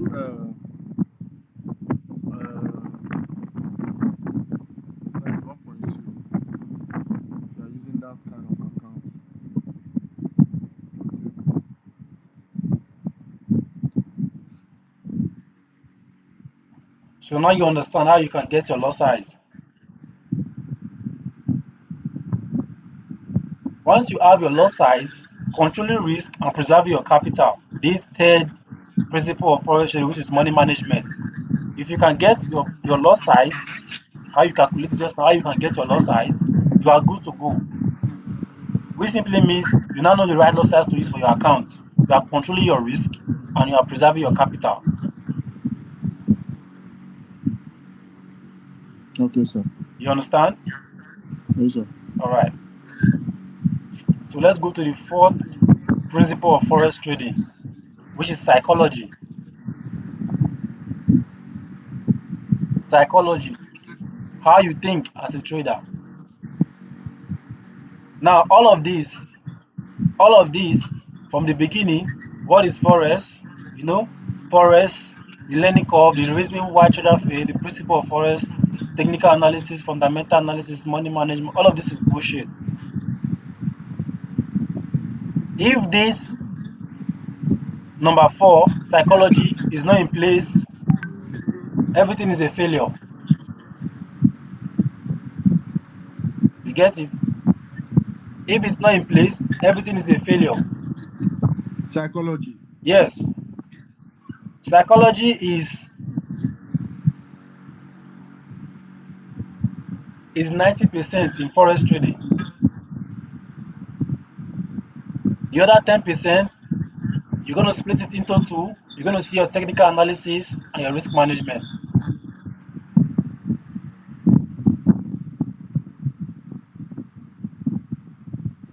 like 1.2 if you are using that kind of account. So now you understand how you can get your lot size. Once you have your lot size, controlling risk and preserving your capital. This third principle of forex trading, which is money management. If you can get your lot size, how you calculate it just now, how you can get your lot size, you are good to go. Which simply means you now know the right lot size to use for your account. You are controlling your risk and you are preserving your capital. Okay, sir. You understand? Yes, sir. All right. So let's go to the fourth principle of forex trading, which is psychology. Psychology, how you think as a trader. Now, all of this from the beginning, what is forex? You know, forex, the learning curve, the reason why trader fail, the principle of forex, technical analysis, fundamental analysis, money management, all of this is bullshit. If this number four, psychology, is not in place, everything is a failure. You get it? If it's not in place, everything is a failure. Psychology. Yes, psychology is 90% in forex trading. The other 10%, you're going to split it into two. You're going to see your technical analysis and your risk management.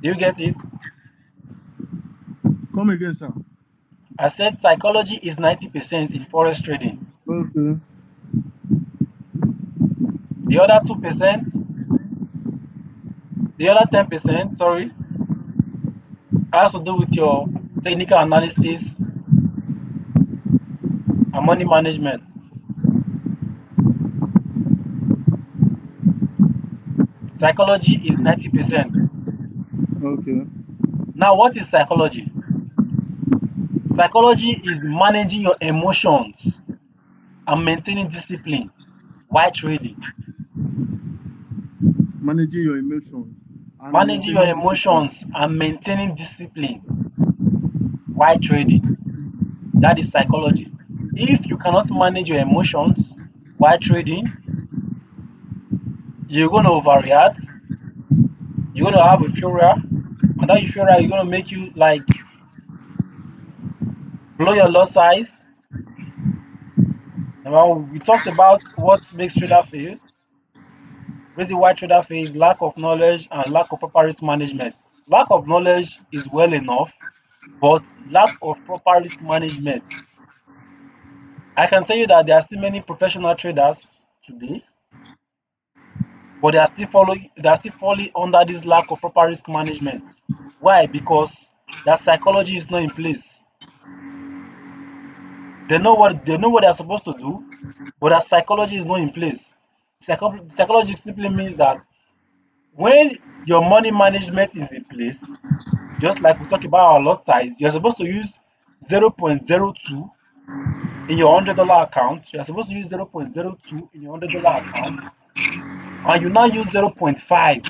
Do you get it? Come again, sir. I said psychology is 90% in forex trading. Okay. The other 2%, the other 10%, sorry, has to do with your technical analysis and money management. Psychology is 90%. Okay. Now, what is psychology? Psychology is managing your emotions and maintaining discipline while trading. Managing your emotions and Managing your maintaining discipline. emotions and maintaining discipline while trading. That is psychology. If you cannot manage your emotions while trading, you're going to overreact, you're going to have euphoria, and that euphoria is going to make you like blow your lot size. Now, we talked about what makes trader fail. Reason why trader fail is lack of knowledge and lack of proper risk management. Lack of knowledge is well enough, but lack of proper risk management. I can tell you that there are still many professional traders today, but they are still falling under this lack of proper risk management. Why? Because their psychology is not in place. They know what they're supposed to do, but their psychology is not in place. Psychology simply means that when your money management is in place, just like we talk about our lot size, you're supposed to use 0.02 in your $100 account. You're supposed to use 0.02 in your $100 account, and you now use 0.5,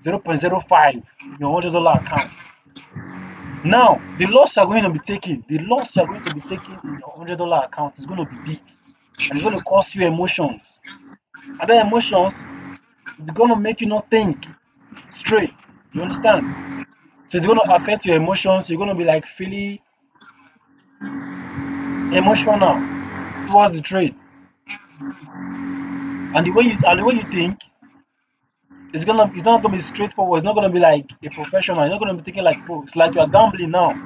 0.05 in your $100 account. Now, the loss you're going to be taking in your $100 account is going to be big, and it's going to cost you emotions. And the emotions, it's going to make you not think straight. You understand? So it's going to affect your emotions. You're going to be like feeling emotional towards the trade, and the way you think it's not gonna be straightforward. It's not gonna be like a professional. You're not gonna be thinking like pro. It's like you are gambling now.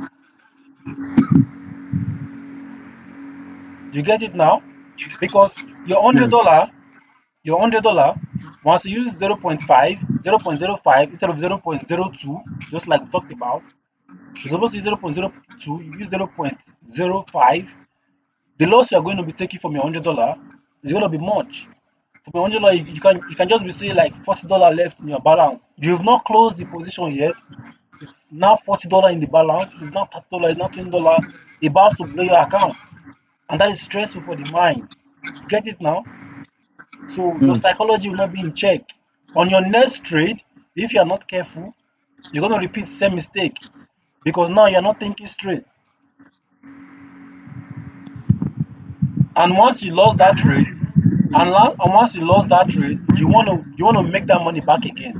You get it now? Because Yes. your $100, once you use 0.5 instead of 0.02, just like we talked about, you're supposed to use 0.02, you use 0.05. The loss you're going to be taking from your $100 is going to be much. From your $100, you can just be seeing like $40 left in your balance. You've not closed the position yet. It's now $40 in the balance. It's now $30. It's now $20. About to blow your account, and that is stressful for the mind. You get it now? So your Yes. psychology will not be in check. On your next trade, if you are not careful, you're going to repeat the same mistake because now you're not thinking straight. And once you lost that trade, and once you lost that trade, you want to make that money back again.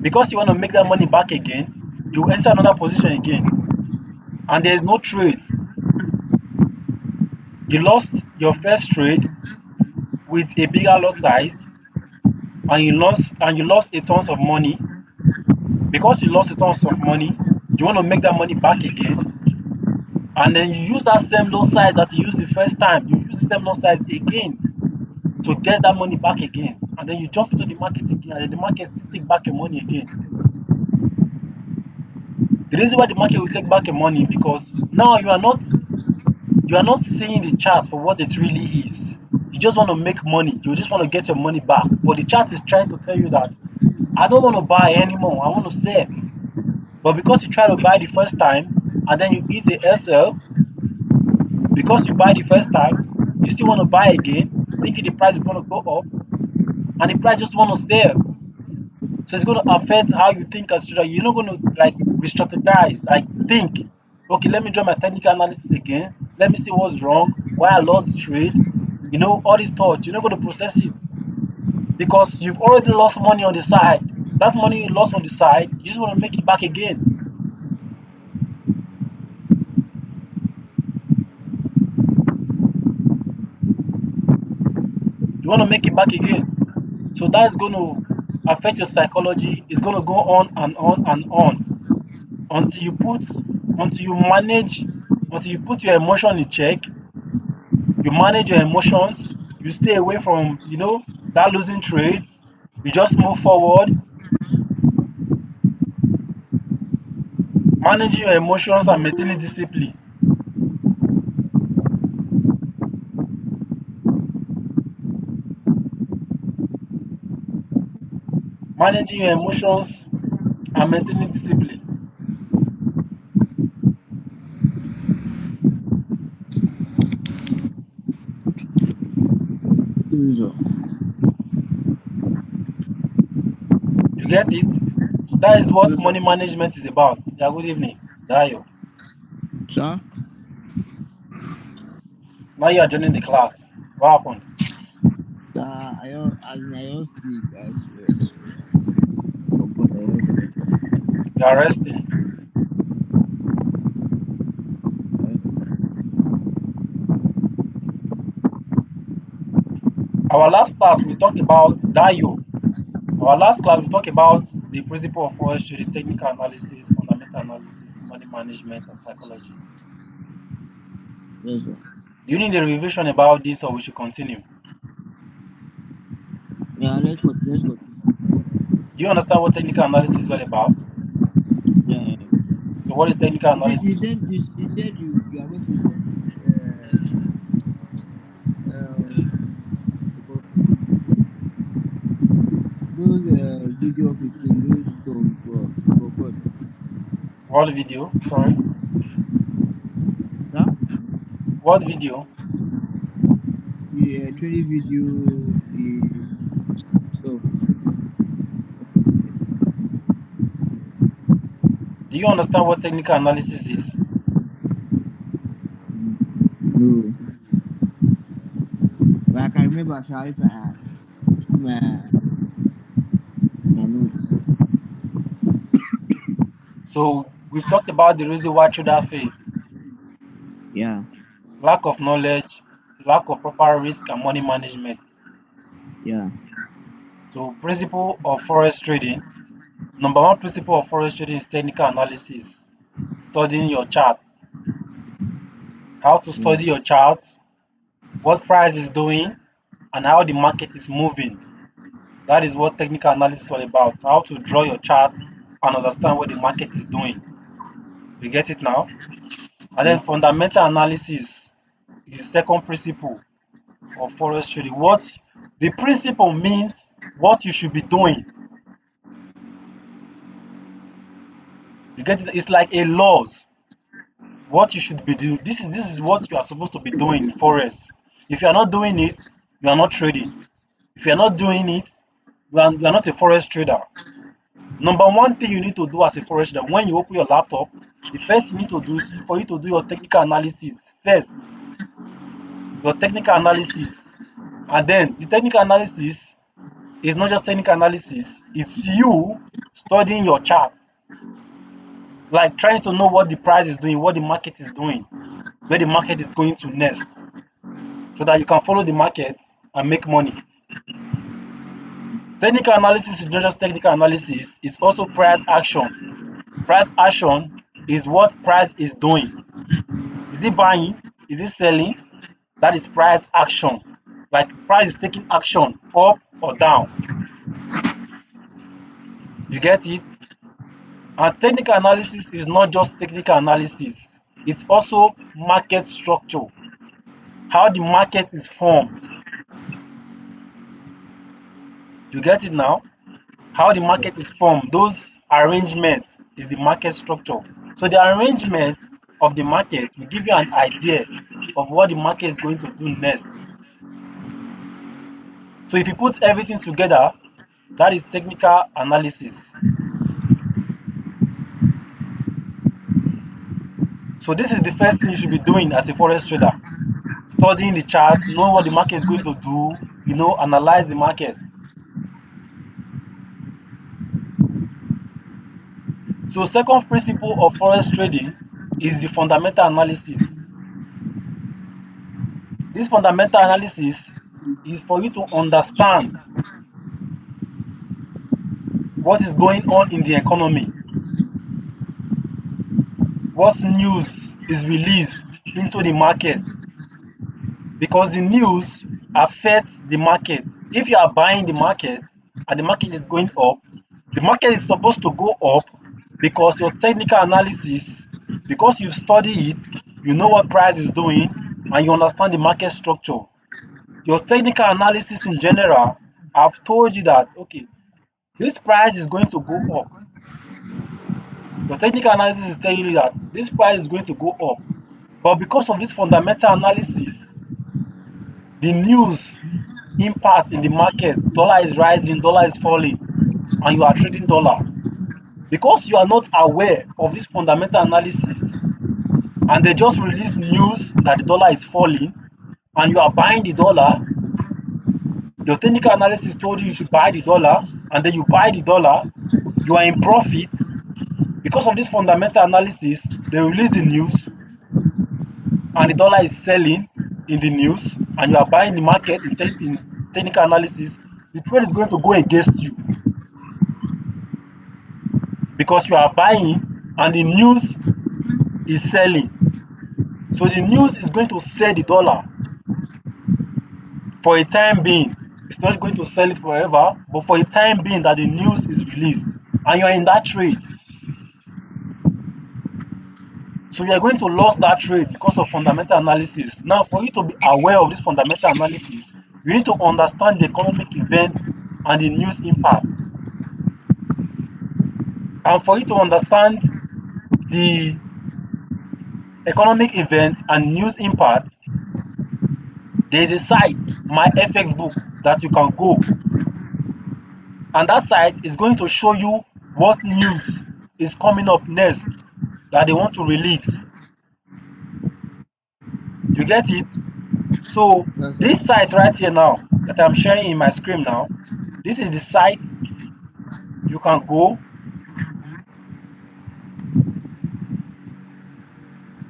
Because you want to make that money back again, you enter another position again, and there is no trade. You lost your first trade with a bigger lot size, and you lost a tons of money. Because you lost a tons of money, you want to make that money back again, and then you use that same lot size that you used the first time. You use the same lot size again to get that money back again, and then you jump into the market again, and then the market still take back your money again. The reason why the market will take back your money because now you are not seeing the chart for what it really is. You just want to make money. You just want to get your money back. But the chart is trying to tell you that I don't want to buy anymore. I want to sell. But because you try to buy the first time and then you hit a SL, because you buy the first time, you still want to buy again, thinking the price is going to go up, and the price just want to sell. So it's going to affect how you think as trader. You're not going to like re-strategize, like think, okay, let me draw my technical analysis again. Let me see what's wrong, why I lost the trade. All these thoughts, you're not going to process it because you've already lost money on the side. That money you lost on the side, you just want to make it back again. You want to make it back again. So that's going to affect your psychology. It's going to go on and on and on until you put, until you manage, until you put your emotion in check. You manage your emotions, you stay away from that losing trade, you just move forward. Managing your emotions and maintaining discipline. Managing your emotions and maintaining discipline. Yes, sir. You get it? So that is what Yes, sir. money management is about. Yeah, good evening, Dayo. Sir? So now you are joining the class. What happened? Sir, I don't sleep, I swear. But I don't sleep. You are resting. Uh, Our last class we talked about Dayo. Our last class we talked about the principle of forex trading, technical analysis, fundamental analysis, money management, and psychology. yes, sir. Do you need a revision about this or we should continue? Yeah, let's continue. Do you understand what technical analysis is all about? Yeah, yeah. So what is technical You said you analysis? said you said you are going to send me because those video of a thing, those stuff before you forgot. What video? Sorry. Huh? What video? The training video, the stuff of a thing. Do you understand what technical analysis is? Mm, no, but I can remember sha if I check my notes. So we've talked about the reason why traders fail. Yeah. lack of knowledge, lack of proper risk and money management. Yeah. So principle of forex trading. Number one principle of forex trading is technical analysis. Studying your charts. How to Yeah. study your charts, what price is doing, and how the market is moving. That is what technical analysis is all about. How to draw your charts and understand what the market is doing. You get it now? And then Yeah. fundamental analysis is the second principle of forex trading. What the principle means what you should be doing. You get it? It's like a laws. What you should be doing. This is what you are supposed to be doing in forex. If you are not doing it, you are not trading. If you are not doing it, you are not a forex trader. Number one thing you need to do as a forex trader when you open your laptop, the first thing you need to do is for you to do your technical analysis first. Your technical analysis. And then the technical analysis is not just technical analysis, it's you studying your charts, like trying to know what the price is doing, what the market is doing, where the market is going to next, so that you can follow the market and make money. Technical analysis is not just technical analysis, it's also price action. Price action is what price is doing. Is it buying? Is it selling? That is price action. Like price is taking action up or down. You get it? And technical analysis is not just technical analysis, it's also market structure, how the market is formed. You get it now? How the Yes. market is formed, those arrangements is the market structure. So the arrangement of the market will give you an idea of what the market is going to do next. So if you put everything together, that is technical analysis. So this is the first thing you should be doing as a forex trader. Studying the chart, know what the market is going to do, analyze the market. So second principle of forex trading is the fundamental analysis. This fundamental analysis is for you to understand what is going on in the economy, what news is released into the market, because the news affects the market. If you are buying the market and the market is going up, the market is supposed to go up because your technical analysis, because you've studied it, you know what price is doing, and you understand the market structure. Your technical analysis in general, I've told you that, okay, this price is going to go up. Your technical analysis is telling you that this price is going to go up. But because of this fundamental analysis, the news impact in the market, dollar is rising, dollar is falling, and you are trading dollar. Because you are not aware of this fundamental analysis, and they just release news that the dollar is falling, and you are buying the dollar, your technical analysis told you should buy the dollar, and then you buy the dollar, you are in profit. Because of this fundamental analysis, they release the news, and the dollar is selling in the news, and you are buying the market in technical analysis, the trade is going to go against you because you are buying and the news is selling. So the news is going to sell the dollar for a time being. It's not going to sell it forever, but for a time being that the news is released and you're in that trade. So you're going to lose that trade because of fundamental analysis. Now, for you to be aware of this fundamental analysis, you need to understand the economic events and the news impact. And for you to understand the economic events and news impact, there is a site, my FX book, that you can go. And that site is going to show you what news is coming up next that they want to release. You get it? So That's this right. site right here now that I'm sharing in my screen now, this is the site you can go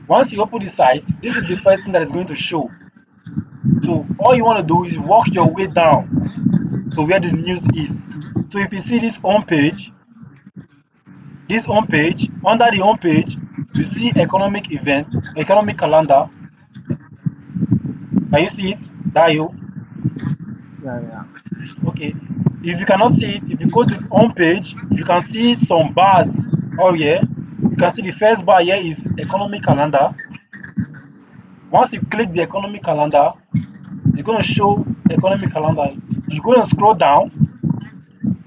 Once you open the site, this is the first thing that is going to show. So all you want to do is walk your way down to where the news is. So if you see this home page, under the home page, you see economic event, economic calendar. Can you see it? Dio. Yeah, yeah. Okay. If you cannot see it, if you go to the home page, you can see some bars. Oh yeah. You can see the first bar here is economic calendar. Once you click the economic calendar, it's going to show economic calendar. You're going to scroll down.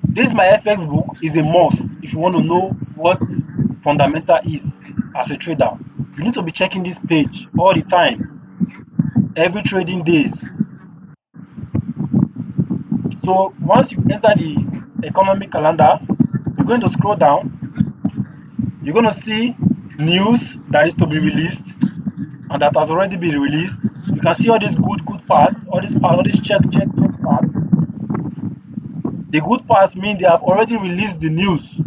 This my FX book is a must if you want to know what fundamental is as a trader. You need to be checking this page all the time, every trading days. So once you enter the economic calendar, you're going to scroll down. You're going to see news that is to be released and that has already been released. You can see all these good parts, all these check parts. The good parts mean they have already released the news.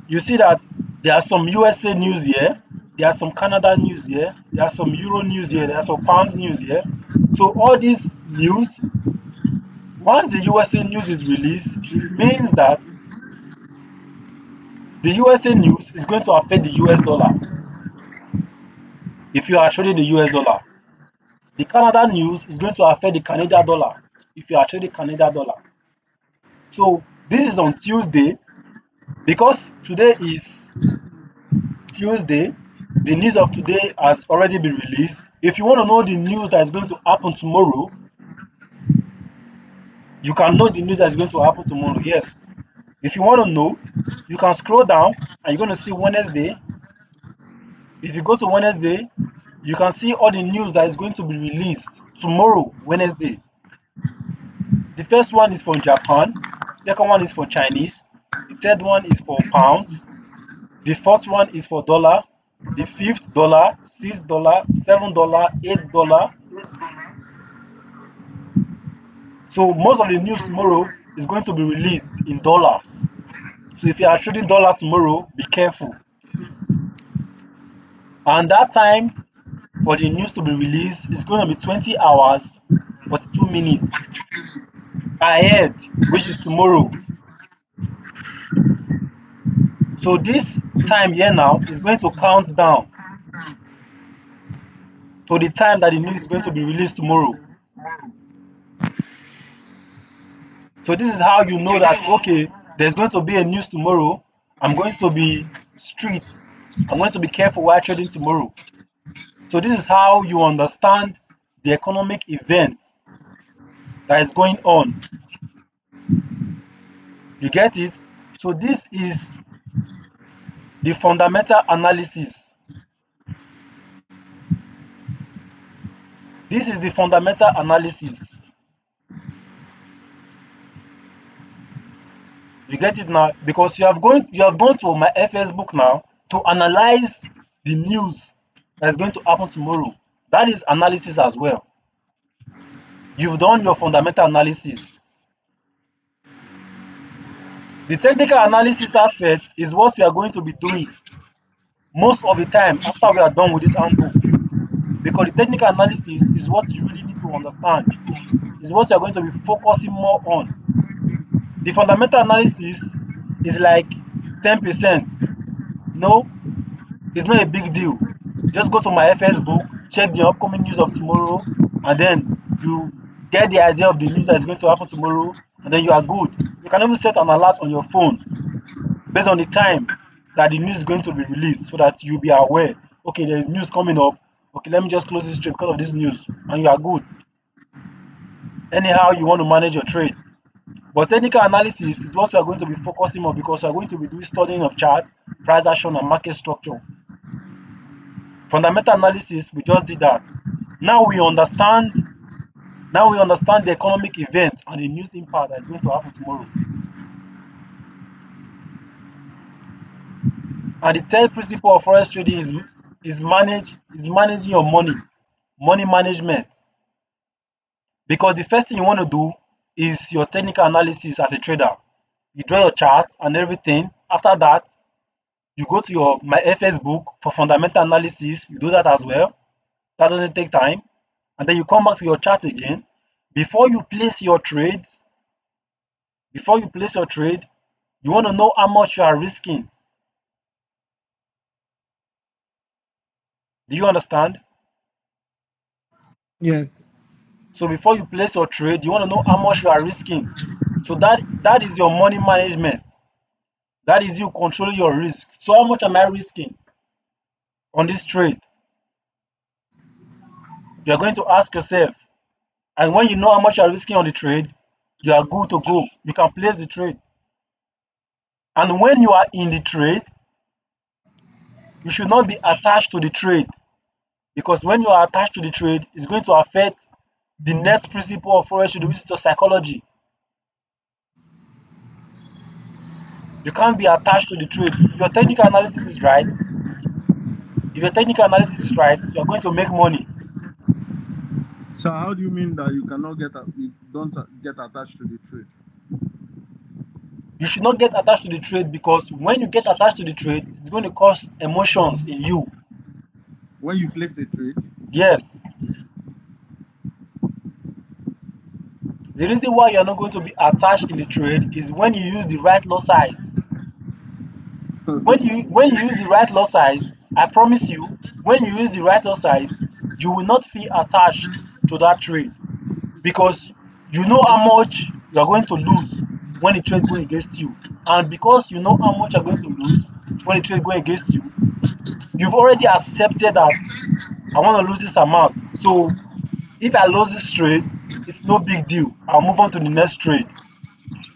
You see that there are some USA news here, there are some Canada news here, there are some Euro news here, there are some pounds news here. So all these news, once the USA news is released, it means that the USA news is going to affect the US dollar if you are trading the US dollar. The Canada news is going to affect the Canadian dollar if you are trading Canadian dollar. So this is on Tuesday. Because today is Tuesday, the news of today has already been released. If you want to know the news that is going to happen tomorrow, you can know the news that is going to happen tomorrow. Yes. If you want to know, you can scroll down and you're going to see Wednesday. If you go to Wednesday, you can see all the news that is going to be released tomorrow, Wednesday. The first one is from Japan, second one is for Chinese, the third one is for pounds, the fourth one is for dollar, the fifth dollar, $6, $7, $8. So most of the news tomorrow is going to be released in dollars. So if you are trading dollar tomorrow, be careful. And that time for the news to be released is going to be 20 hours, 42 minutes ahead, which is tomorrow. So this time here now is going to count down to the time that the news is going to be released tomorrow. So this is how you know that, okay, there's going to be a news tomorrow. I'm going to be strict. I'm going to be careful while trading tomorrow. So this is how you understand the economic event that is going on. You get it? So this is the fundamental analysis. This is the fundamental analysis. You get it now? Because you have gone to my FS book now to analyze the news that is going to happen tomorrow. That is analysis as well. You've done your fundamental analysis. The technical analysis aspect is what we are going to be doing most of the time after we are done with this handbook. Because the technical analysis is what you really need to understand, is what you are going to be focusing more on. The fundamental analysis is like 10%. No, it's not a big deal. Just go to my FS book, check the upcoming news of tomorrow, and then you get the idea of the news that is going to happen tomorrow, and then you are good. You can even set an alert on your phone based on the time that the news is going to be released so that you'll be aware. Okay, there's news coming up. Okay, let me just close this trade because of this news, and you are good. Anyhow, you want to manage your trade. But technical analysis is what we are going to be focusing on because we are going to be doing studying of charts, price action, and market structure. Fundamental analysis, we just did that. Now we understand. Now we understand the economic event and the news impact that is going to happen tomorrow. And the third principle of forex trading is managing your money management. Because the first thing you want to do is your technical analysis as a trader. You draw your charts and everything. After that, You go to your my FS book for fundamental analysis. You do that as well. That doesn't take time. And then you come back to your chart again. Before you place your trades, before you place your trade, you want to know how much you are risking. Do you understand? Yes. So before you place your trade, you want to know how much you are risking. So that is your money management. That is you controlling your risk. So how much am I risking on this trade? You are going to ask yourself. And when you know how much you are risking on the trade, you are good to go. You can place the trade. And when you are in the trade, you should not be attached to the trade, because when you are attached to the trade, it's going to affect the next principle of forex trading, which is the psychology. You can't be attached to the trade. If your technical analysis is right, you are going to make money. So how do you mean that you don't get attached to the trade? You should not get attached to the trade, because when you get attached to the trade, it's going to cause emotions in you. When you place a trade? Yes. The reason why you're not going to be attached in the trade is when you use the right lot size. When you use the right lot size, I promise you, when you use the right lot size, you will not feel attached to that trade, because you know how much you are going to lose when the trade go against you. And because you know how much you're going to lose when the trade go against you, you've already accepted that I want to lose this amount. So if I lose this trade, it's no big deal. I'll move on to the next trade,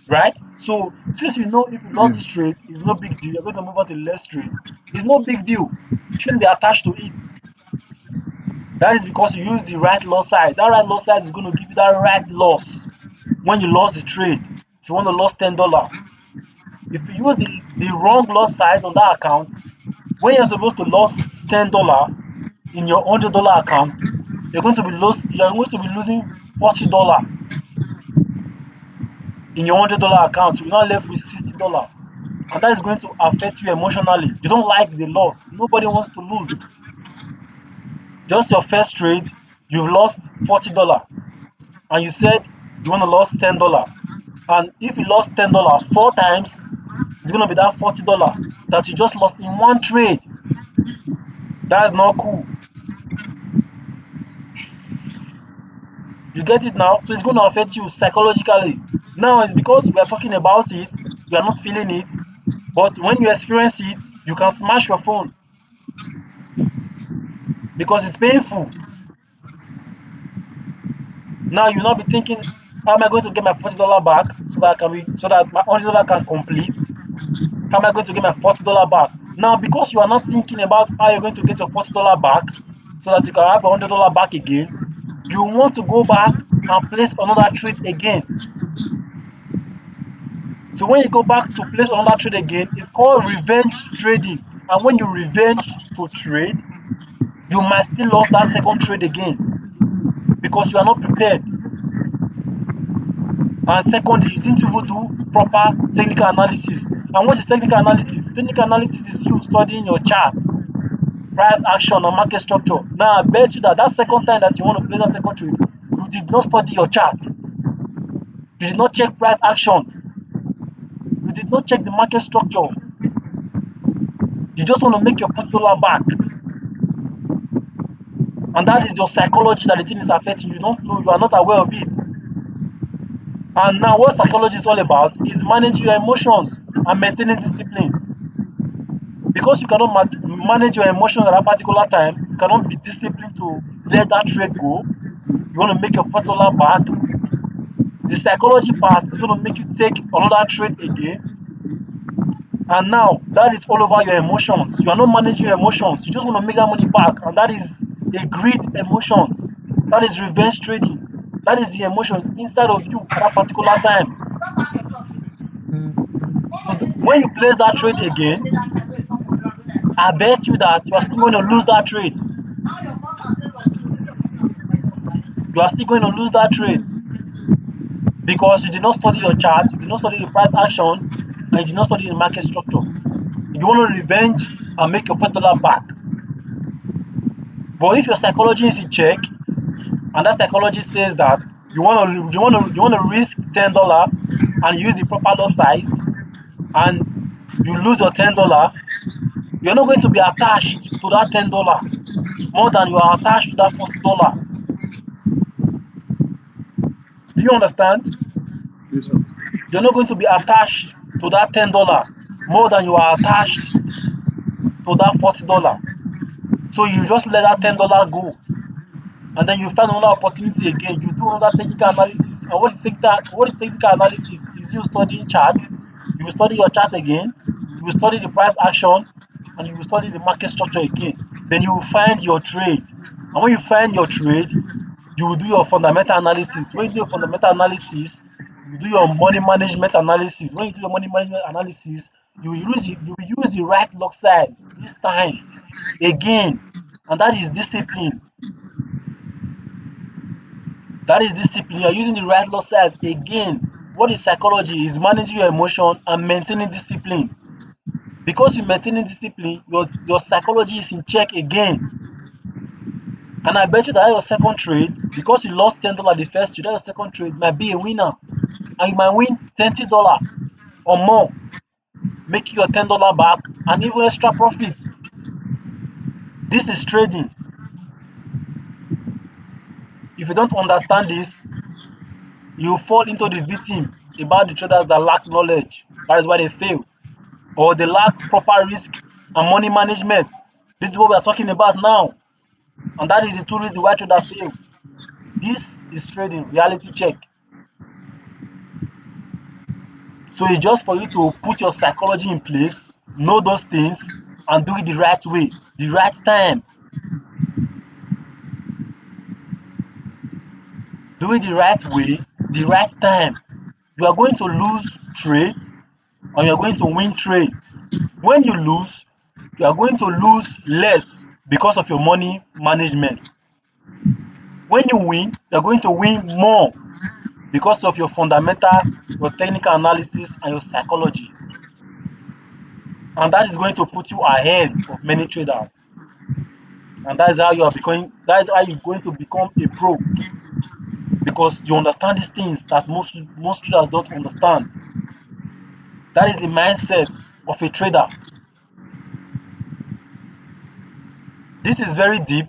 right? So since you know if you lost Yeah. this trade, it's no big deal. You're going to move on to the next trade. It's no big deal. You shouldn't be attached to it. That is because you use the right loss size. That right loss size is going to give you that right loss when you lost the trade. If you want to lose $10, if you use the wrong loss size on that account, when you're supposed to lose $10 in your $100 account, you're going to be losing $40 in your $100 account. You're not left with $60. And that is going to affect you emotionally. You don't like the loss. Nobody wants to lose. Just your first trade, you've lost $40, and you said you want to lose $10. And if you lost $10 four times, it's going to be that $40 that you just lost in one trade. That's not cool. You get it now? So it's going to affect you psychologically. Now it's because we are talking about it, you are not feeling it. But when you experience it, you can smash your phone because it's painful. Now you'll not be thinking, how am I going to get my $40 back so that my $100 can complete? How am I going to get my $40 back? Now, because you are not thinking about how you're going to get your $40 back so that you can have $100 back again, you want to go back and place another trade again. So when you go back to place another trade again, it's called revenge trading. And when you revenge to trade, you might still lose that second trade again because you are not prepared. And secondly, you didn't even do proper technical analysis. And what is technical analysis? Technical analysis is you studying your chart, price action, and market structure. Now, I bet you that that second time that you want to play that second trade, you did not study your chart. You did not check price action. You did not check the market structure. You just want to make your $40 back. And that is your psychology that the thing is affecting. You don't know, you are not aware of it. And now, what psychology is all about is managing your emotions and maintaining discipline. Because you cannot manage your emotions at that particular time, you cannot be disciplined to let that trade go. You want to make your $40 back. The psychology part is going to make you take another trade again. And now that is all over your emotions. You are not managing your emotions. You just want to make that money back. And that is a greed emotions. That is revenge trading. That is the emotions inside of you at that particular time. So when you place that trade again, I bet you that you are still going to lose that trade. You are still going to lose that trade because you did not study your chart, you did not study the price action, and you did not study the market structure. You want to revenge and make your $40 back. But if your psychology is in check, and that psychology says that you want to risk $10 and use the proper lot size, and you lose your $10, you're not going to be attached to that $10 more than you are attached to that $40. Do you understand? Yes, sir. You're not going to be attached to that $10 more than you are attached to that $40. So you just let that $10 go, and then you find another opportunity again. You do another technical analysis. And what is technical analysis? Is you studying charts. You will study your chart again. You will study the price action, and you will study the market structure again. Then you will find your trade. And when you find your trade, you will do your fundamental analysis. When you do your fundamental analysis, you do your money management analysis. When you do your money management analysis, you will use the right lot size this time again, and that is discipline. That is discipline. You are using the right lot size again. What is psychology? Is managing your emotion and maintaining discipline. Because you're maintaining discipline, your psychology is in check again. And I bet you that your second trade, because you lost $10 the first trade, that your second trade might be a winner. And you might win $20 or more, making your $10 back and even extra profit. This is trading. If you don't understand this, you fall into the victim about the traders that lack knowledge. That is why they fail. Or they lack proper risk and money management. This is what we are talking about now. And that is the two reasons why traders fail. This is trading, reality check. So it's just for you to put your psychology in place, know those things, and do it the right way, the right time. Do it the right way, the right time. You are going to lose trades and you are going to win trades. When you lose, you are going to lose less because of your money management. When you win, you are going to win more because of your fundamental, your technical analysis, and your psychology. And that is going to put you ahead of many traders. And that is how you are becoming, that is how you're going to become a pro, because you understand these things that most traders don't understand. That is the mindset of a trader. This is very deep.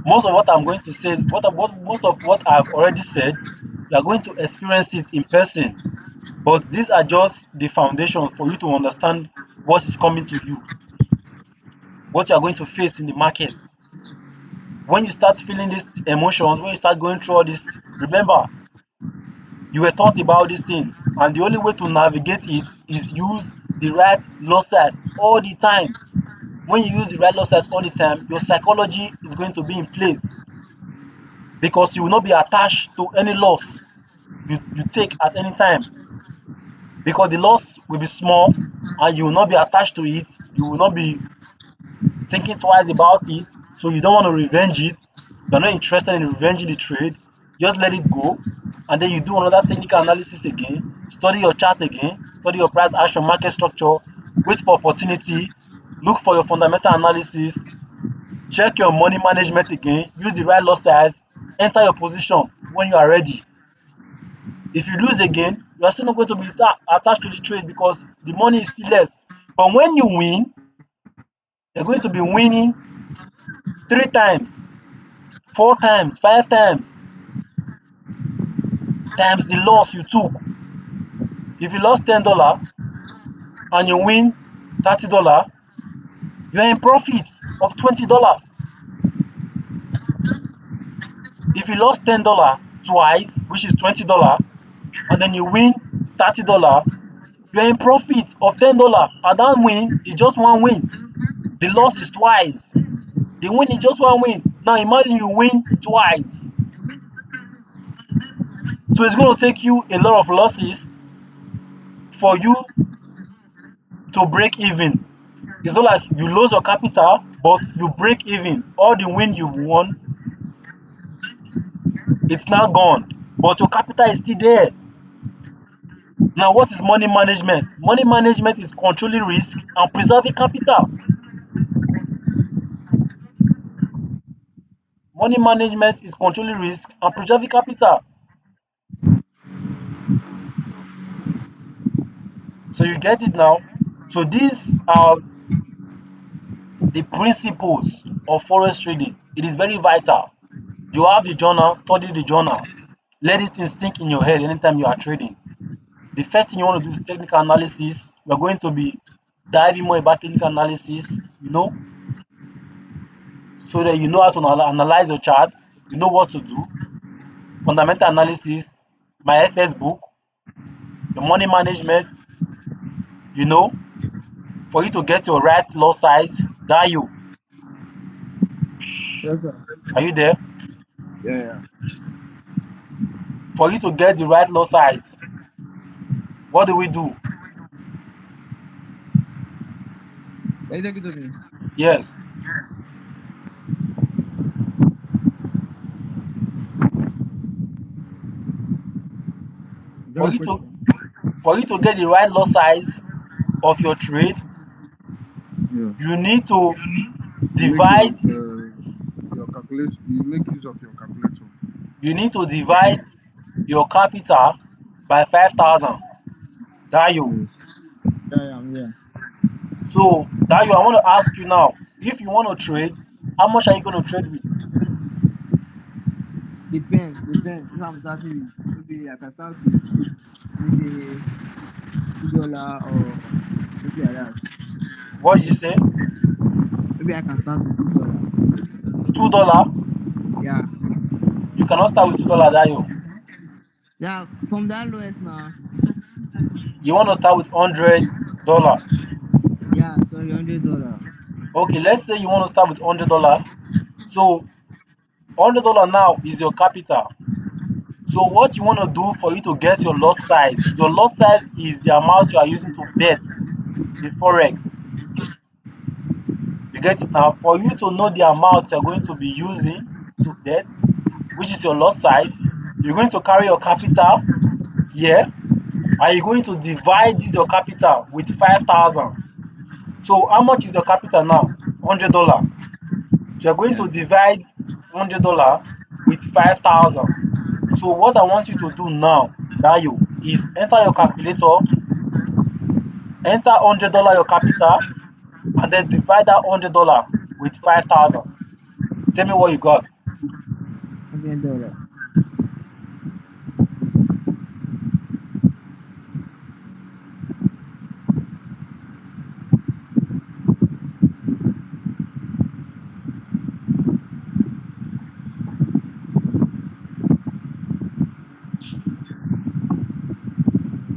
Most of what I'm going to say, most of what I've already said, you are going to experience it in person. But these are just the foundation for you to understand what is coming to you, what you are going to face in the market. When you start feeling these emotions, when you start going through all this, remember, you were taught about these things, and the only way to navigate it is use the right lot size all the time. When you use the right lot size all the time, your psychology is going to be in place, because you will not be attached to any loss you take at any time, because the loss will be small and you will not be attached to it. You will not be thinking twice about it, so you don't want to revenge it. You're not interested in revenging the trade. Just let it go, and then you do another technical analysis again, study your chart again, study your price action, market structure, wait for opportunity, look for your fundamental analysis, check your money management again, use the right lot size, enter your position when you are ready. If you lose again, you are still not going to be attached to the trade, because the money is still less. But when you win, you're going to be winning 3 times, 4 times, 5 times, times the loss you took. If you lost $10 and you win $30, you're in profit of $20. If you lost $10 twice, which is $20, and then you win $30, you're in profit of $10. And that win is just one win. The loss is twice. The win is just one win. Now imagine you win twice. So it's going to take you a lot of losses for you to break even. It's not like you lose your capital, but you break even. All the win you've won, it's now gone. But your capital is still there. Now, what is money management? Money management is controlling risk and preserving capital. Money management is controlling risk and preserving capital. So you get it now. So these are the principles of forex trading. It is very vital. You have the journal, study the journal. Let this thing sink in your head anytime you are trading. The first thing you want to do is technical analysis. We're going to be diving more about technical analysis, so that you know how to analyze your charts, you know what to do. Fundamental analysis, my FS book, your money management, you know, for you to get your right lot size, that you. Yes, sir. Are you there? Yeah, yeah. For you to get the right lot size, what do we do? Are you talking to me? Yes. Is that For a you to question? for you to get the right lot size of your trade, Yeah. you need to You make divide your calculation. You make use of your calculator. you need to divide your capital by 5,000. That you. Yes. Yeah, yeah, I'm here. So that you, I want to ask you now, if you want to trade, how much are you going to trade with? Depends. If I'm starting with, maybe I can start with, let me say, $2 or something like that. What did you say? Maybe I can start with $2. $2. Yeah. You cannot start with $2, that you. Yeah, from that lowest now. You want to start with $100. Yeah, sorry, $100. Okay, let's say you want to start with $100. So $100 now is your capital. So what you want to do for you to get your lot size is the amount you are using to bet the forex. You get it now? For you to know the amount you're going to be using to bet, which is your lot size, you're going to carry your capital here, and you're going to divide this your capital with 5,000. So how much is your capital now? $100. So you're going Yeah. to divide $100 with 5,000. So what I want you to do now, Dayo, is enter your calculator, enter $100 your capital, and then divide that $100 with 5,000. Tell me what you got. $100.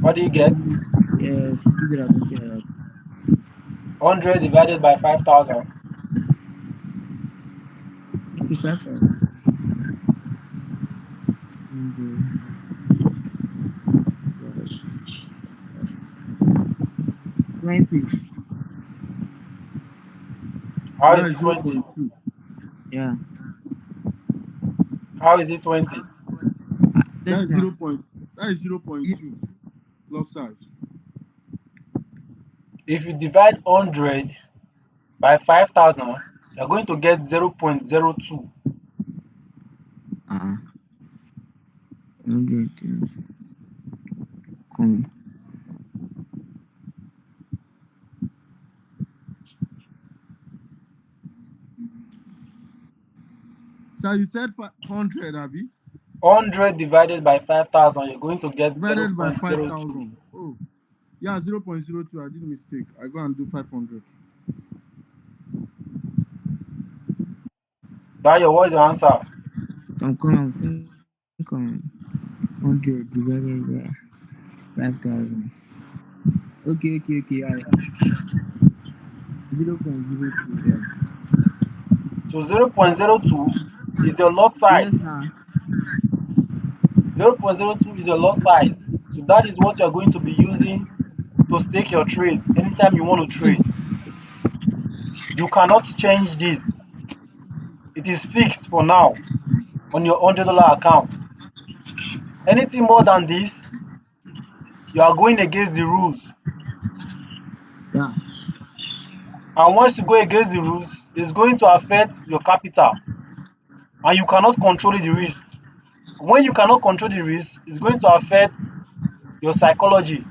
What do you get? Maybe $50, something like that. 100 divided by 5,000. Okay, 5,000. 20. How is That it is zero 20? point 0.2. Yeah. How is it 20? That 20 is now. 0. Point, that is zero point You- 0.2 lot size. If you divide 100 by 5,000, you're going to get 0.02. Uh-uh. 100. Come. So you said 100, Abby, 100 divided by 5,000, you're going to get divided by 0.02. 5,000. Oh, yeah, 0.02. I did mistake. I go and do 500. Dayo, what is your answer? Come. Think on 100 divided by 5,000. Okay. Yeah. 0.02. Yeah. So 0.02 is your lot Yes, size. now. 0.02 is your lot size. So that is what you're going to be using to stake your trade anytime you want to trade. You cannot change this. It is fixed for now on your $100 account. Anything more than this, you are going against the rules. Yeah. And once you go against the rules, it's going to affect your capital and you cannot control the risk. When you cannot control the risk, it's going to affect your psychology.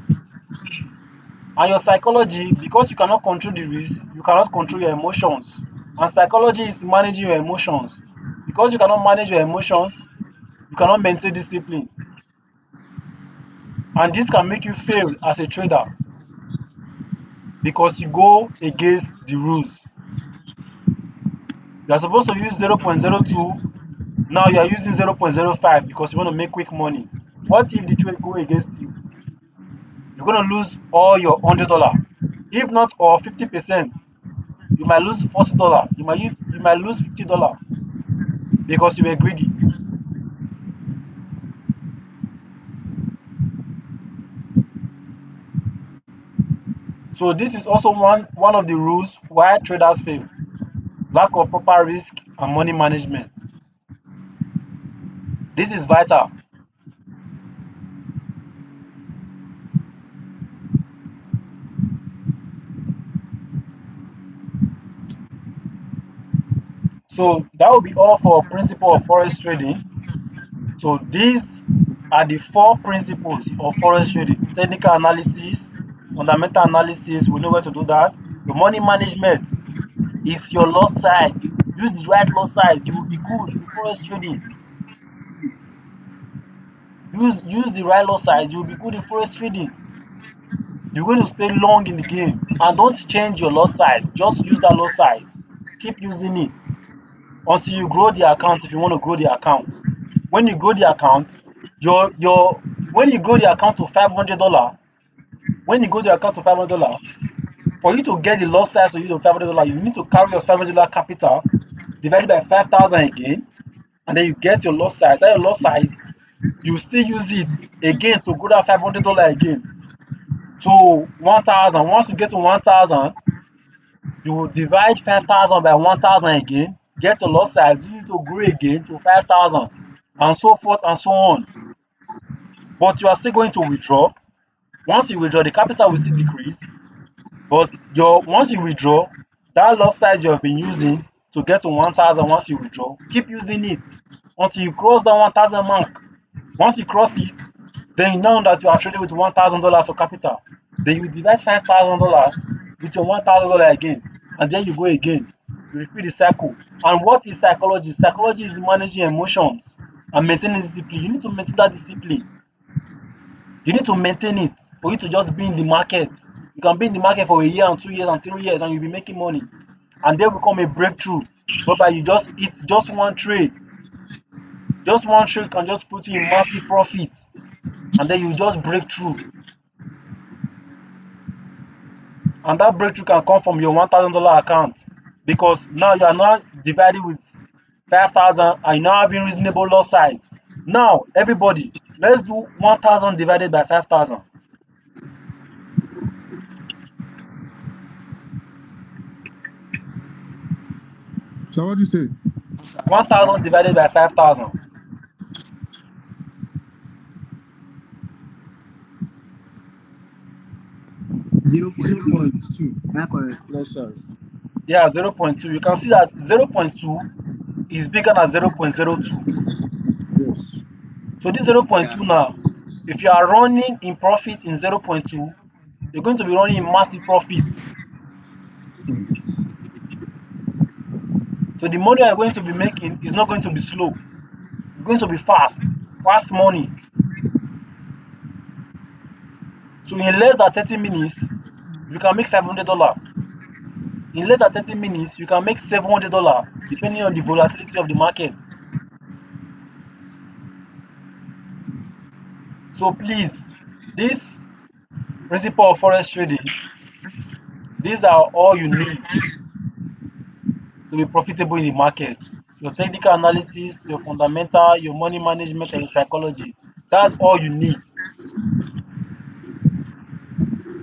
And your psychology, because you cannot control the risk, you cannot control your emotions. And psychology is managing your emotions. Because you cannot manage your emotions, you cannot maintain discipline. And this can make you fail as a trader because you go against the rules. You are supposed to use 0.02. Now you are using 0.05 because you want to make quick money. What if the trade go against you? You're going to lose all your $100. If not all 50%, you might lose $40. You might lose $50 because you were greedy. So this is also one of the rules why traders fail. Lack of proper risk and money management. This is vital. So that will be all for principle of forex trading. So these are the 4 principles of forex trading: technical analysis, fundamental analysis, we know where to do that. Your money management is your lot size. Use the right lot size, you will be good in forex trading. Use the right lot size, you will be good in forex trading. You're going to stay long in the game. And don't change your lot size, just use that lot size. Keep using it until you grow the account. If you want to grow the account, when you grow the account, your when you grow the account to $500, when you go the account to $500, for you to get the lot size to use your $500, you need to carry your $500 capital divided by 5,000 again, and then you get your lot size. That your lot size, you still use it again to grow that $500 again to 1,000. Once you get to 1,000, you will divide 5,000 by 1,000 again, get your lot size, use it to grow again to 5,000, and so forth and so on. But you are still going to withdraw. Once you withdraw, the capital will still decrease. But once you withdraw, that lot size you have been using to get to 1,000, once you withdraw, keep using it until you cross that 1,000 mark. Once you cross it, then you know that you are trading with $1,000 of capital. Then you divide $5,000 with your $1,000 again, and then you go again. You repeat the cycle. And what is psychology? Psychology is managing emotions and maintaining discipline. You need to maintain that discipline. You need to maintain it for you to just be in the market. You can be in the market for a year and 2 years and 3 years and you'll be making money. And then will come a breakthrough whereby you just eat just one trade. Just one trade can just put you in massive profit. And then you just break through. And that breakthrough can come from your $1,000 account. Because now you are not divided with 5,000 and you now having reasonable lot size. Now, everybody, let's do 1,000 divided by 5,000. So what do you say? 1,000 divided by 5,000. 0.2. 0.2. Am I correct? Lot size. Yeah, 0.2. You can see that 0.2 is bigger than 0.02. Yes. So this Yeah. 0.2 now, if you are running in profit in 0.2, you're going to be running in massive profit. So the money you're going to be making is not going to be slow. It's going to be fast, fast money. So in less than 30 minutes, you can make $500. In less than 30 minutes, you can make $700, depending on the volatility of the market. So please, this principle of forex trading, these are all you need to be profitable in the market. Your technical analysis, your fundamental, your money management, and your psychology. That's all you need.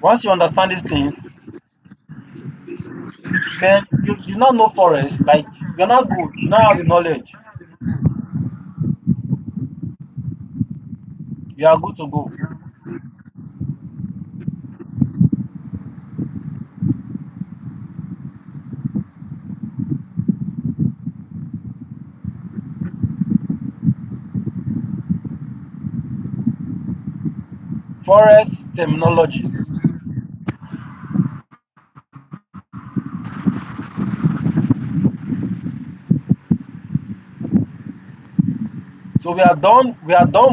Once you understand these things, man, you now know forex. Like, you're not good. You now have the knowledge. You are good to go. Forex terminologies. So we are done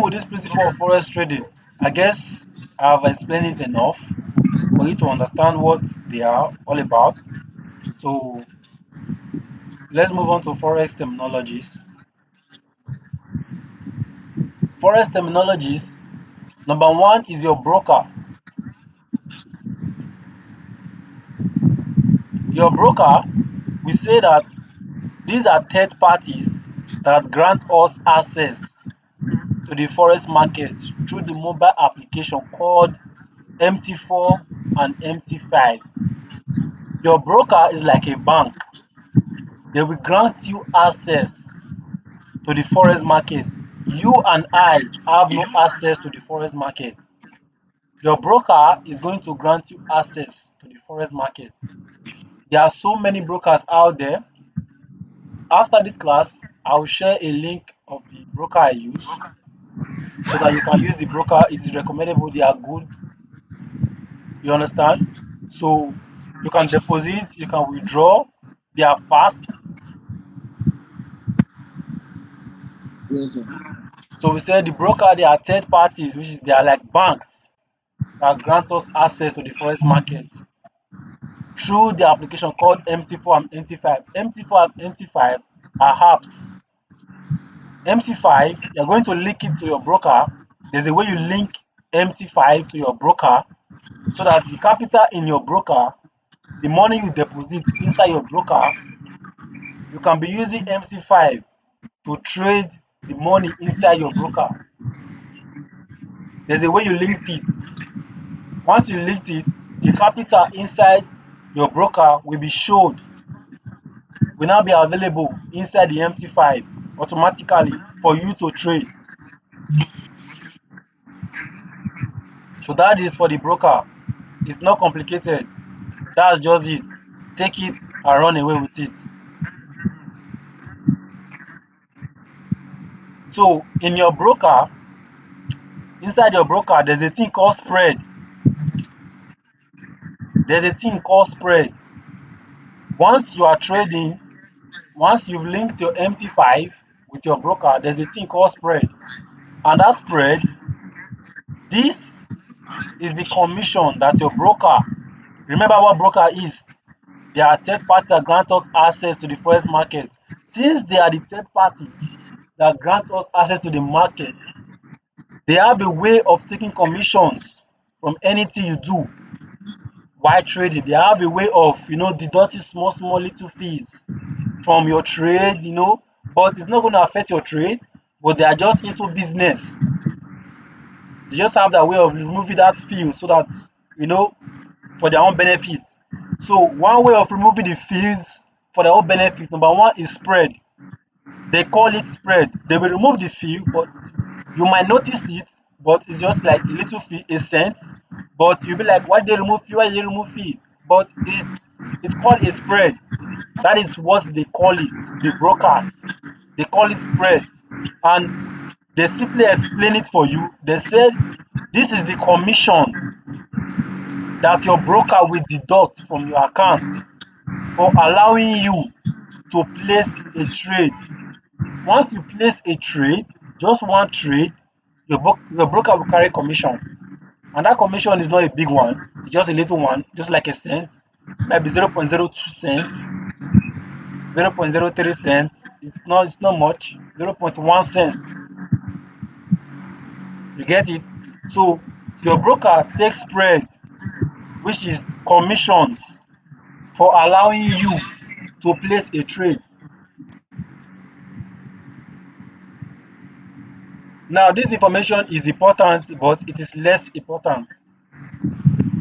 with this principle of forex trading. I guess I've explained it enough for you to understand what they are all about. So let's move on to forex terminologies. Forex terminologies, number one is your broker. Your broker, we say that these are third parties that grant us access to the forex market through the mobile application called MT4 and MT5. Your broker is like a bank. They will grant you access to the forex market. You and I have no access to the forex market. Your broker is going to grant you access to the forex market. There are so many brokers out there. After this class, I will share a link of the broker I use so that you can use the broker. It is recommendable. They are good. You understand? So you can deposit, you can withdraw. They are fast. Yes, sir. So we said the broker, they are third parties, which is they are like banks that grant us access to the forex market through the application called MT4 and MT5. MT4 and MT5 are apps. MT5, you're going to link it to your broker. There's a way you link MT5 to your broker so that the capital in your broker, the money you deposit inside your broker, you can be using MT5 to trade the money inside your broker. There's a way you linked it. Once you linked it, the capital inside your broker will be showed, will now be available inside the MT5 automatically for you to trade. So that is for the broker. It's not complicated. That's just it. Take it and run away with it. So in your broker, inside your broker, there's a thing called spread. There's a thing called spread. Once you are trading, once you've linked your MT5 with your broker, there's a thing called spread. And that spread, this is the commission that your broker, remember what broker is. They are third party that grant us access to the forex market. Since they are the third parties that grant us access to the market, they have a way of taking commissions from anything you do while trading. They have a way of, deducting small, small little fees from your trade, but it's not going to affect your trade, but they are just into business. They just have their way of removing that fee so that, you know, for their own benefit. So one way of removing the fees for their own benefit, number one is spread. They call it spread. They will remove the fee, but you might notice it, but it's just like a little fee, a cent. But you'll be like, why they remove fee? Why they remove fee? But it's called a spread. That is what they call it. The brokers, they call it spread, and they simply explain it for you. They said this is the commission that your broker will deduct from your account for allowing you to place a trade. Once you place a trade, just one trade, your broker will carry commission. And that commission is not a big one, it's just a little one, just like a cent, maybe 0.02 cents, 0.03 cents. It's not much, 0.1 cent. You get it? So your broker takes spread, which is commissions for allowing you to place a trade. Now, this information is important, but it is less important.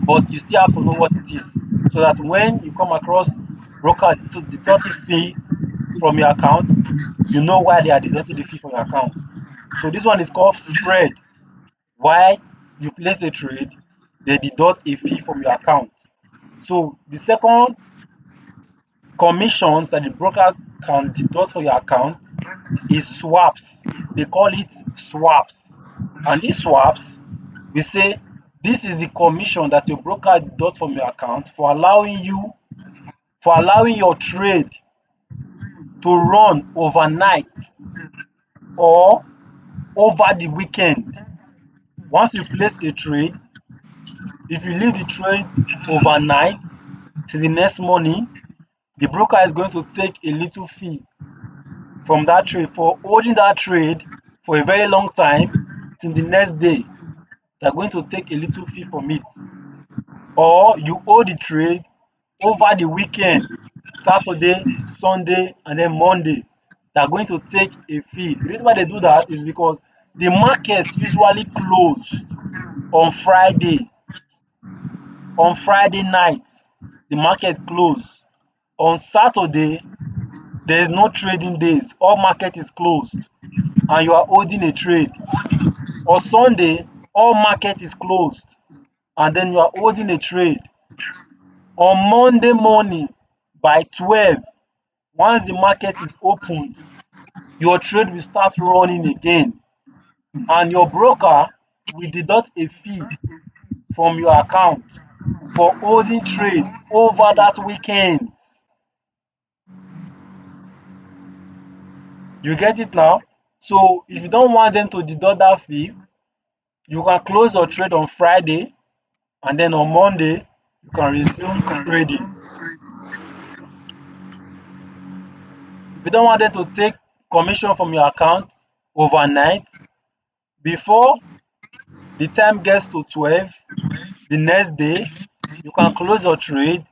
But you still have to know what it is so that when you come across broker deducting fee from your account, you know why they are deducting the fee from your account. So this one is called spread. Why you place a trade, they deduct a fee from your account. So the second commissions that the broker can deduct for your account is swaps. They call it swaps. And these swaps, we say This is the commission that your broker deducts from your account for allowing your trade to run overnight or over the weekend. Once you place a trade, if you leave the trade overnight till the next morning, the broker is going to take a little fee from that trade for holding that trade for a very long time till the next day. They're going to take a little fee from it. Or you hold the trade over the weekend, Saturday, Sunday, and then Monday. They're going to take a fee. The reason why they do that is because the market usually closed on Friday. On Friday night, the market closed. On Saturday, there is no trading days. All market is closed and you are holding a trade. On Sunday, all market is closed and then you are holding a trade. On Monday morning by 12, once the market is opened, your trade will start running again and your broker will deduct a fee from your account for holding trade over that weekend. You get it now? So if you don't want them to deduct that fee, you can close your trade on Friday and then on Monday you can resume trading. If you don't want them to take commission from your account overnight, before the time gets to 12, the next day, you can close your trade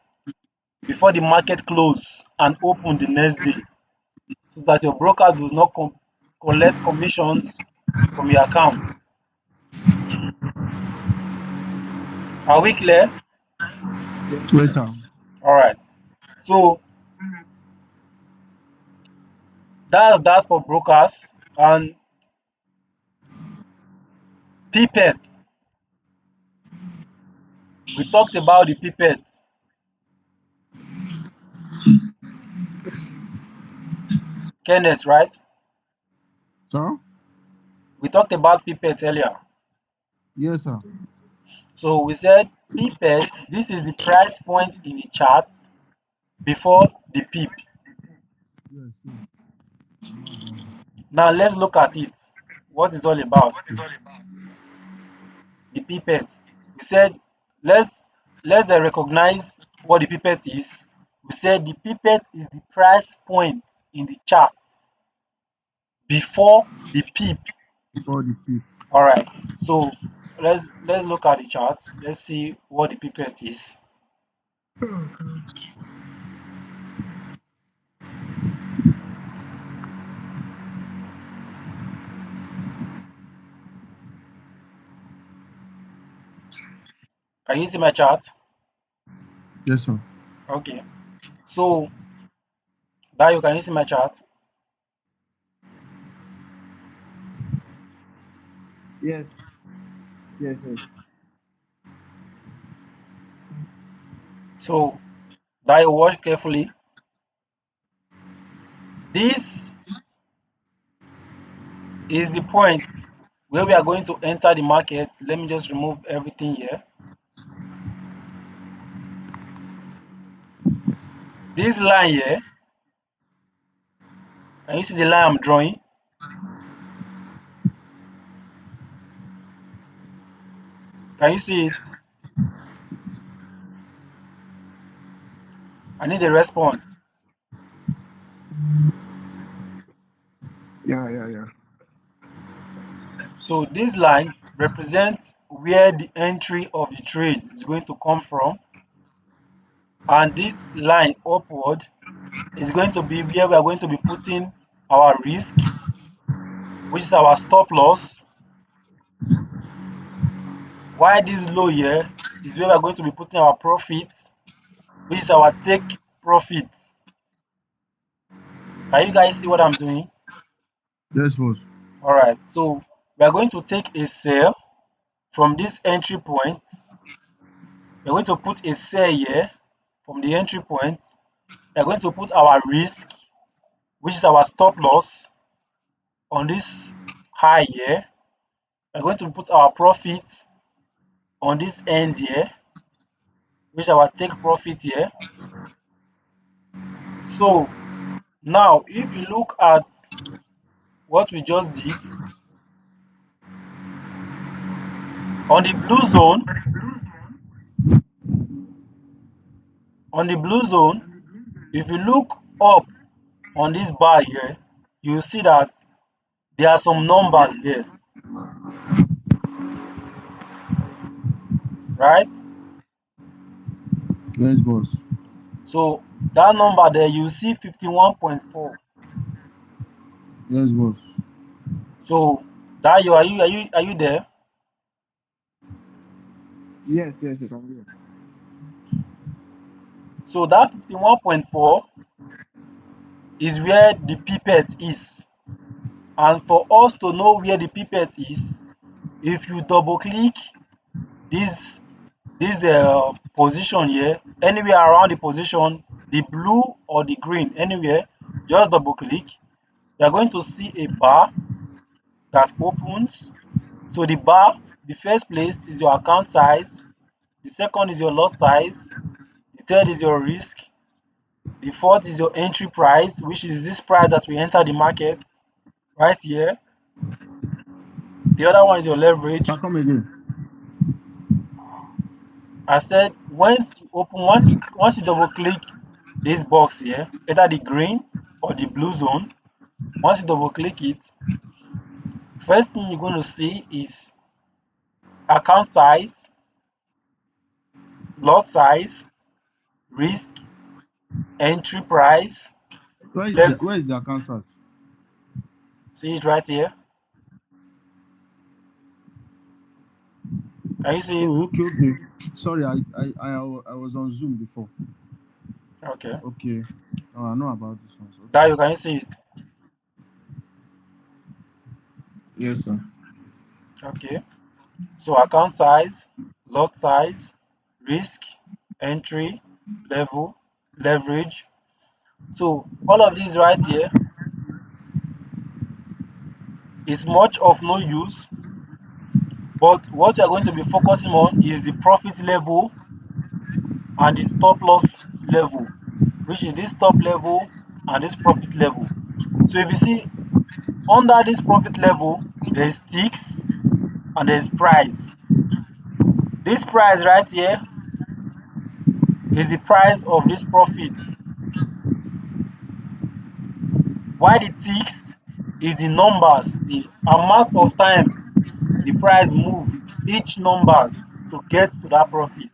before the market close and open the next day so that your broker does not collect commissions from your account. Are we clear? Yes, sir. All right. So that's that for brokers and pipet. We talked about the pipet. Kenneth, right? Sir? We talked about pipet earlier. Yes, sir. So we said pipet, this is the price point in the chart before the pip. Yes, sir. Now let's look at it. What it's all about. The pipet. We said let's recognize what the pipet is. We said the pipet is the price point in the chart before the pip. Before the peak. All right. So let's look at the chart. Let's see what the pipet is. Can you see my chart? Yes, sir. Okay. So Dayo, can you see my chart? Yes, yes, yes. So Dayo, watch carefully. This is the point where we are going to enter the market. Let me just remove everything here. This line here, can you see the line I'm drawing? Can you see it? I need a response. Yeah, yeah, yeah. So this line represents where the entry of the trade is going to come from. And this line upward is going to be where we are going to be putting our risk, which is our stop loss. While this low here is where we are going to be putting our profits, which is our take profit. Can you guys see what I'm doing? Yes, boss. All right, so we are going to take a sell from this entry point. We're going to put a sell here from the entry point. We're going to put our risk, which is our stop loss, on this high here. We're going to put our profits on this end here, which our take profit here. So now if you look at what we just did on the blue zone, if you look up on this bar here, you see that there are some numbers there, right? Yes, boss. So that number there, you see 51.4. Yes, boss. So that are you there? Yes, yes, you can hear. So that 51.4 is where the pipette is. And for us to know where the pipette is, if you double click this position here, anywhere around the position, the blue or the green, anywhere, just double click. You are going to see a bar that opens. So the bar, the first place is your account size, the second is your lot size, the third is your risk, the fourth is your entry price, which is this price that we enter the market right here. The other one is your Sir, leverage. come again. I said once you double click this box here, either the green or the blue zone, once you double click it, first thing you're going to see is account size, lot size, risk, entry price, left. Where is the account search? See it right here. Can you see it? Oh, okay, okay. Sorry, I was on Zoom before. Okay. Okay. Oh, I know about this one. That Okay. you can see it. Yes, sir. Okay. So account size, lot size, risk, entry, level, leverage. So all of these right here is much of no use, but what you are going to be focusing on is the profit level and the stop loss level, which is this top level and this profit level. So if you see under this profit level, there is ticks and there is price. This price right here is the price of this profit. Why the ticks is the numbers, the amount of time the price move each numbers to get to that profit.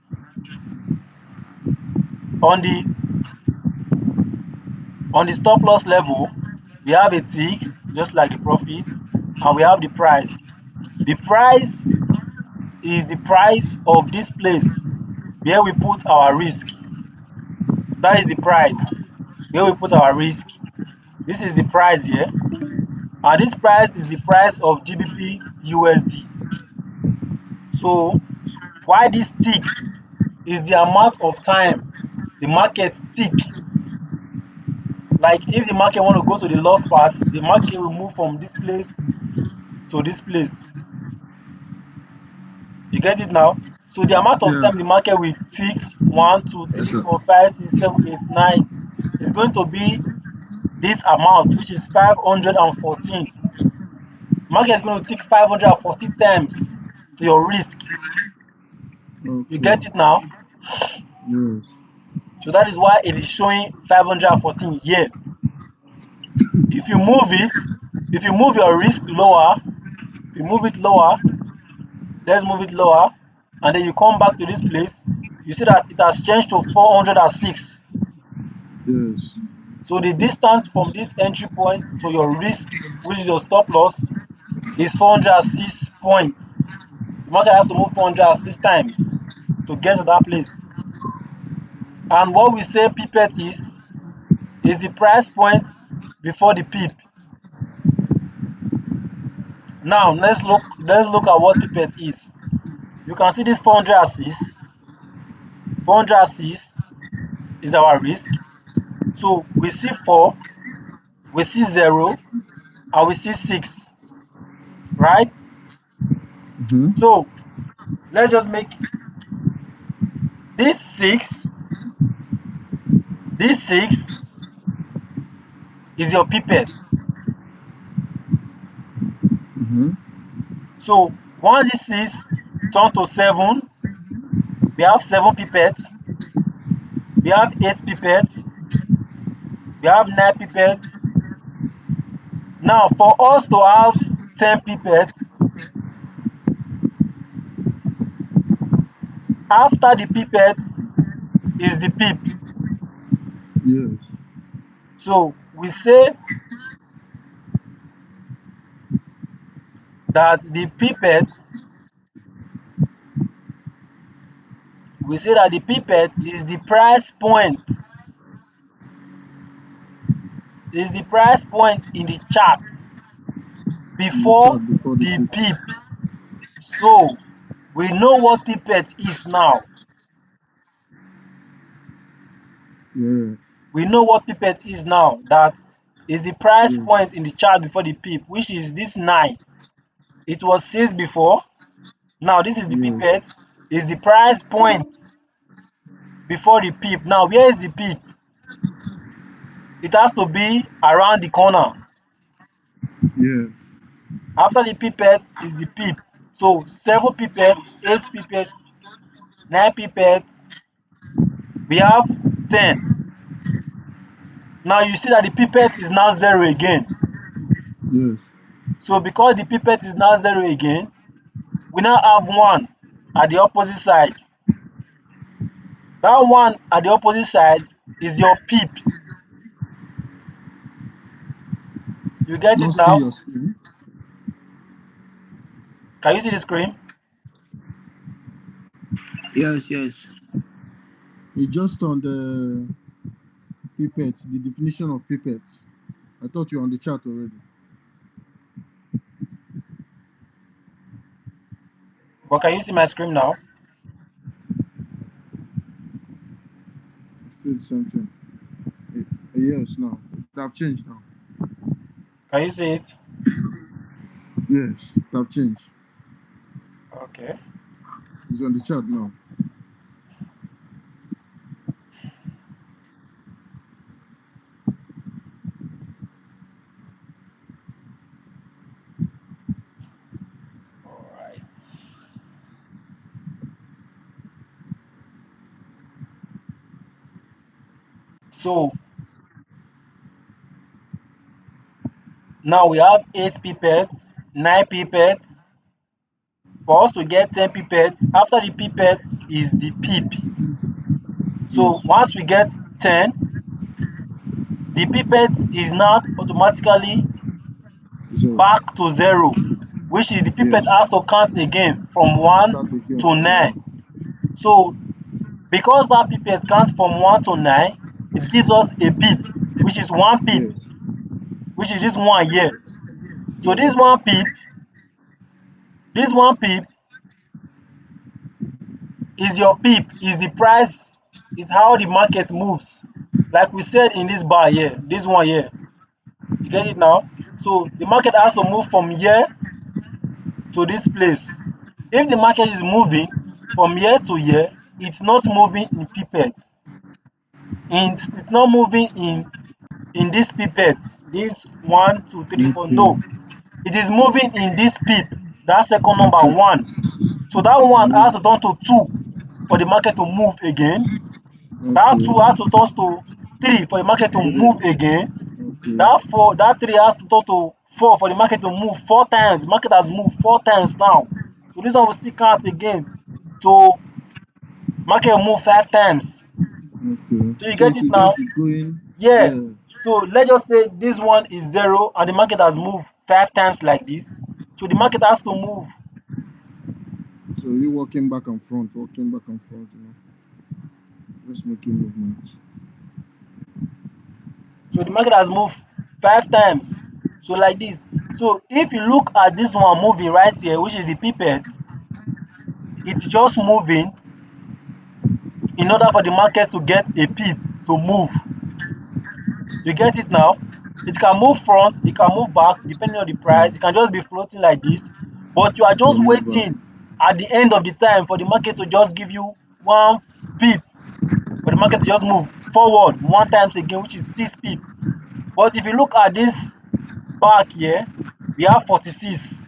On the stop loss level, we have a ticks just like the profit, and we have the price. The price is the price of this place where we put our risk. That is the price where we put our risk. This is the price here, and this price is the price of GBP USD. So why this tick is the amount of time the market tick. Like if the market want to go to the loss part, the market will move from this place to this place. You get it now? So the amount of Yeah. time the market will tick 1, 2, Yes, 3, sir. 4, 5, 6, 7, 8, 9 is going to be this amount, which is 514. Market is going to tick 540 times to your risk. You Okay. get it now? Yes. So that is why it is showing 514 here. If you move it, if you move your risk lower, if you move it lower, let's move it lower, and then you come back to this place, you see that it has changed to 406. Yes. So the distance from this entry point to your risk, which is your stop loss, is 406 points. The market has to move 406 times to get to that place. And what we say pipette is the price point before the pip. Now let's look at what pipette is. You can see this 406. 406 is our risk. So we see 4, we see 0, and we see 6, right? Mm-hmm. So let's just make this 6, this 6 is your pipette. Mm-hmm. So once this 6 turn to 7, we have 7 pipettes, we have 8 pipettes, we have 9 pipettes. Now for us to have 10 pipettes, after the pipette is the pip. Yes. So we say that the pipette, is the price point, in the chart In the before chart before the the peak. pip. So we know what pipette is now. Yes. We know what pipette is now. That is the price Yes. point in the chart before the pip, which is this 9. It was 6 before. Now this is the Yes. pipette. Is the price point before the pip. Now where is the pip? It has to be around the corner. Yes. After the pipette is the pip. So 7 pipettes, 8 pipettes, 9 pipettes, we have 10. Now you see that the pipette is now 0 again. Yes. So because the pipette is now 0 again, we now have 1 at the opposite side. That 1 at the opposite side is your pip. You get Not it see now? your screen. Can you see the screen? Yes, yes. It's just on the pipette, the definition of pipette. I thought you were on the chart already. But can you see my screen now? It's still the same thing. Yes, now. It have changed now. Can you see it? Yes, it have changed. Okay. It's on the chart now. All right. So now we have 8 pipettes, 9 pipettes. For us to get 10 pipettes, after the pipette is the pip. So Yes. once we get 10, the pipette is not automatically Zero. back to 0, which is the pipette Yes. has to count again from 1 Start again to from 9. one. So because that pipette counts from 1 to 9, it gives us a pip, which is 1 pip, Yeah. which is this one here. So Yes. this one pip is your pip, is the price, is how the market moves. Like we said in this bar here, this one here. You get it now? So the market has to move from here to this place. If the market is moving from here to here, it's not moving in pipette. It's not moving in this pipette. This 1, 2, 3, 4. Okay. No, it is moving in this pip. That second The number peak. 1. So that 1 has Yes. to turn to 2 for the market to move again. That Okay. 2 has to turn to 3 for the market to Three. move again. Okay. That 4, that 3 has to turn to 4 for the market to move 4 times. The market has moved 4 times now. So this one will still count again to market move 5 times. Okay. So you So get it it will now? just be going. Yeah. Yeah. So let's just say this one is 0 and the market has moved 5 times like this. So the market has to move. So you walking back and front, walking back and front, just making movements. So the market has moved 5 times. So like this. So if you look at this one moving right here, which is the pipette, it's just moving in order for the market to get a pip to move. You get it now? It can move front, it can move back, depending on the price. Mm. It can just be floating like this. But you are For just move back. waiting at the end of the time for the market to just give you 1 pip, for the market to just move forward 1 times again, which is 6 pip. But if you look at this back here, we have 46.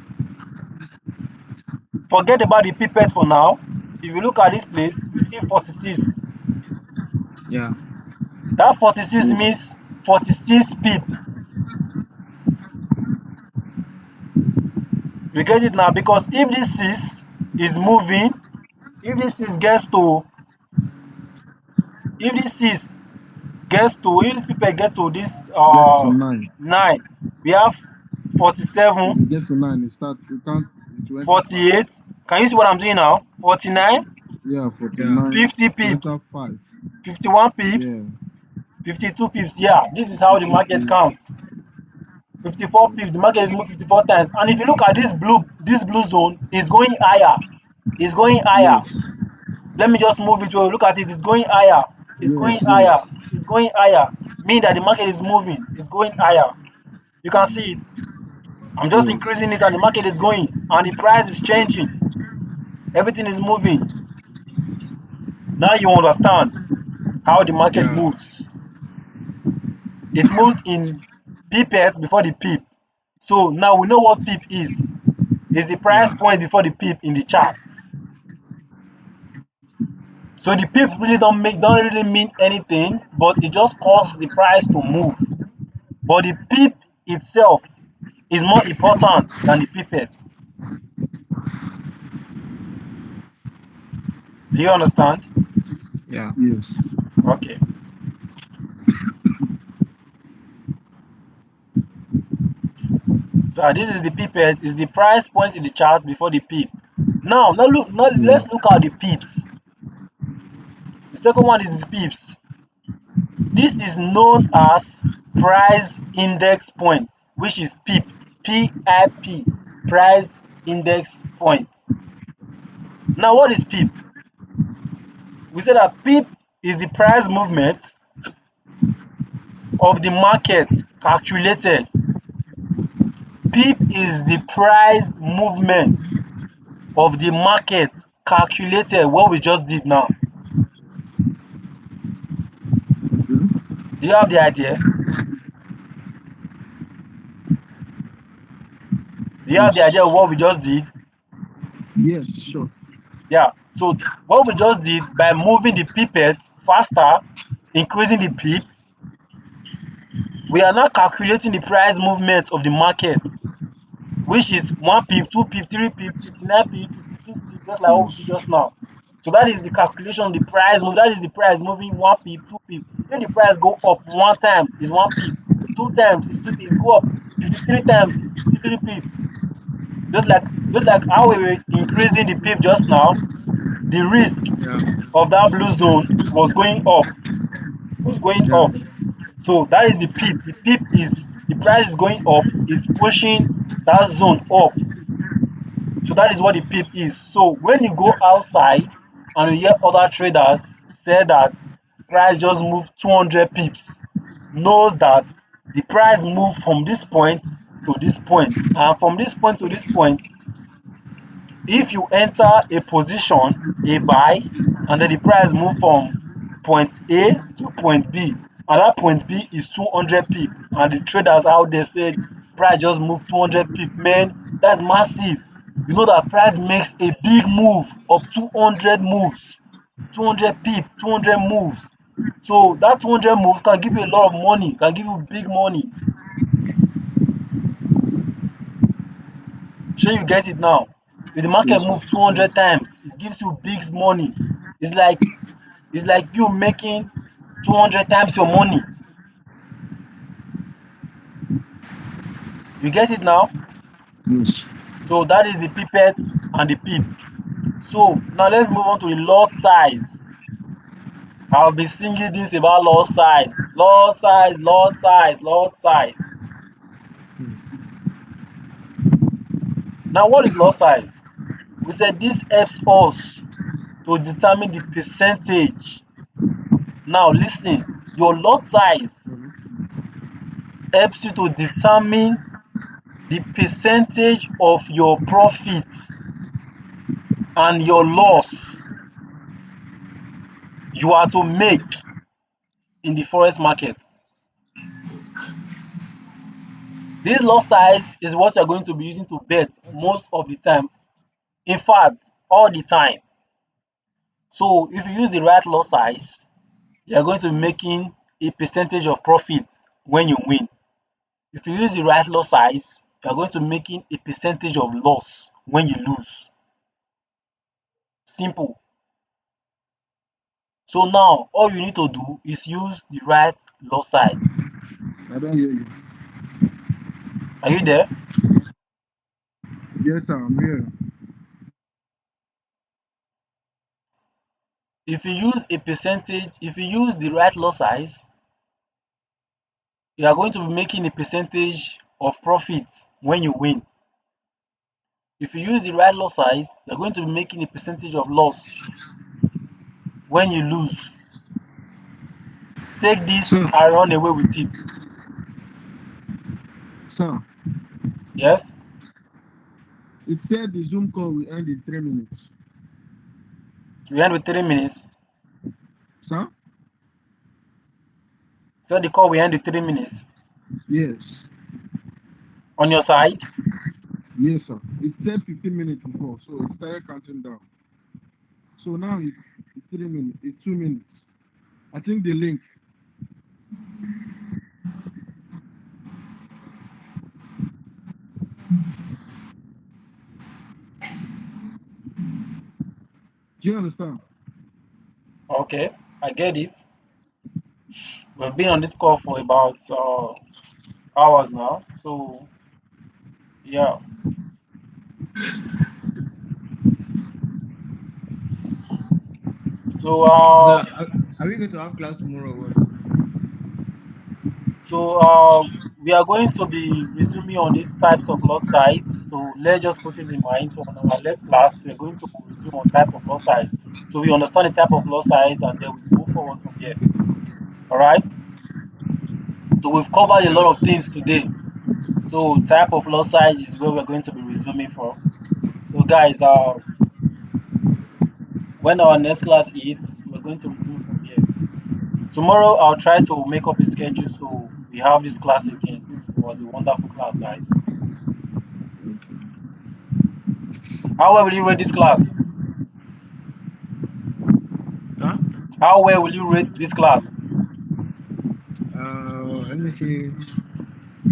Forget about the pipette for now. If you look at this place, we see 46. Yeah. That 46 Yes. means 46 pip. You get it now? Because if this 6 is moving, if this 6 gets to, if this 6 gets to, if this pipette gets to this Gets to 9. 9, we have 47, If it gets to 9, it can't, it will enter 5. 48. Can you see what I'm doing now? 49, Yeah, Yeah. 49. 50 To enter pips, 5. 51 Yeah. pips, 52 pips. Yeah, this is how the market 50. counts. 54 pips, the market is moved 54 times. And if you look at this blue zone, it's going higher. It's going higher. Yes. Let me just move it where we look at it. It's going higher. It's going Yes, higher. yes. It's going higher. Meaning that the market is moving. It's going higher. You can see it. I'm just Yes. increasing it and the market is going. And the price is changing. Everything is moving. Now you understand how the market Yeah. moves. It moves in pipettes before the pip. So now we know what pip is. It's the price Yeah. point before the pip in the chart. So the pip really don't really mean anything, but it just causes the price to move. But the pip itself is more important than the pipette. Do you understand? Yeah. Yes. Okay. So this is the pipette, is the price point in the chart before the pip. Now Yeah. let's look at the pips. The second one is the pips. This is known as price index point, which is pip, PIP, price index point. Now, what is pip? We said that pip is the price movement of the market calculated. Pip is the price movement of the market calculated, what we just did now. Okay. Do you have the idea? Do you have the Yes. idea of what we just did? Yes, sure. Yeah. So what we just did by moving the pipette faster, increasing the pip, we are now calculating the price movement of the market, which is 1 pip, 2 pip, 3 pip, 59 pip, 56 pip, just like what Yes. we did just now. So that is the calculation of the price move. That is the price moving 1 pip, 2 pip. If the price go up 1 time, is 1 pip. 2 times is 2 pip. Go up 53 times is 53 pip. Just like how we were increasing the pip just now, the risk Yeah. of that blue zone was going up. Was going Yeah. up. So that is the pip. The pip is the price is going up, it's pushing that zone up. So that is what the pip is. So when you go outside and you hear other traders say that price just moved 200 pips, knows that the price moved from this point to this point, and from this point to this point, if you enter a position, a buy, and then the price move from point A to point B, and that point B is 200 pip, and the traders out there said price just moved 200 pip, man, that's massive. You know that price makes a big move of 200 moves, 200 pip, 200 moves. So that 200 moves can give you a lot of money, can give you big money. Sure, you get it now. If the market Yes, sir. moves 200 Yes. times, it gives you big money. It's like it's like you making 200 times your money. You get it now? Yes. So that is the pipette and the pip. So now let's move on to the lot size. I'll be singing this about lot size. Lot size, lot size, lot size. Hmm. Now what is lot size? We said this helps us to determine the percentage. Now listen, your lot size helps you to determine the percentage of your profit. and your loss you are to make in the forex market. This loss size is what you're going to be using to bet most of the time. In fact, all the time. So if you use the right loss size, you're going to be making a percentage of profit when you win. If you use the right loss size, you're going to be making a percentage of loss when you lose. Simple. So now all you need to do is use the right loss size. I don't hear you. Are you there? Yes, sir, I'm here. If you use the right loss size, you are going to be making a percentage of profit when you win. If you use the right loss size, you're going to be making a percentage of loss when you lose. Take this Sir, and run away with it. sir, Yes? it said the Zoom call will end in 3 minutes. We end with 3 minutes. Sir? So the call we end with 3 minutes. Yes. On your side, Yes, sir. It said 15 minutes before, so it started counting down. So now it's 3 minutes. It's 2 minutes. I think the link. Do you understand? okay, I get it. We've been on this call for about hours now. So yeah. So So are we going to have class tomorrow or what? so we are going to be resuming on these types of lot size. So let's just put it in mind. So on our next class, we're going to resume on type of lot size. So we understand the type of lot size and then we move forward from there. All right. So we've covered a Okay. lot of things today. So type of lot size is where we're going to be resuming from. So guys, when our next class is, we're going to resume from here. Tomorrow I'll try to make up a schedule so we have this class again. This was a wonderful class, guys. How well will you rate this class? Huh? How well will you rate this class? Let me see.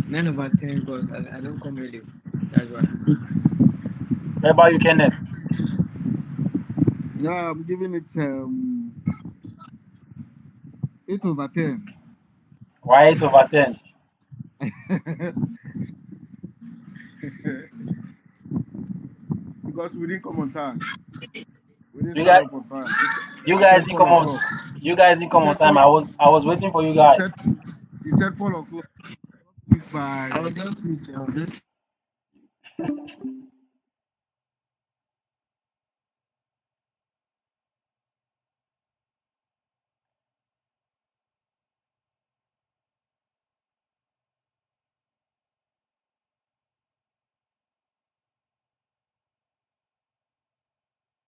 9/10 because I don't come early. That's why. What about you, Kenneth? Yeah, I'm giving it 8/10. Why 8/10? Because we didn't come on time. We didn't You start guys, up on time. you He guys said didn't 4 come on. o'clock. You guys didn't He come on said time. 4. I was waiting for you He said guys. he said 4 o'clock. By I will just meet you. I will just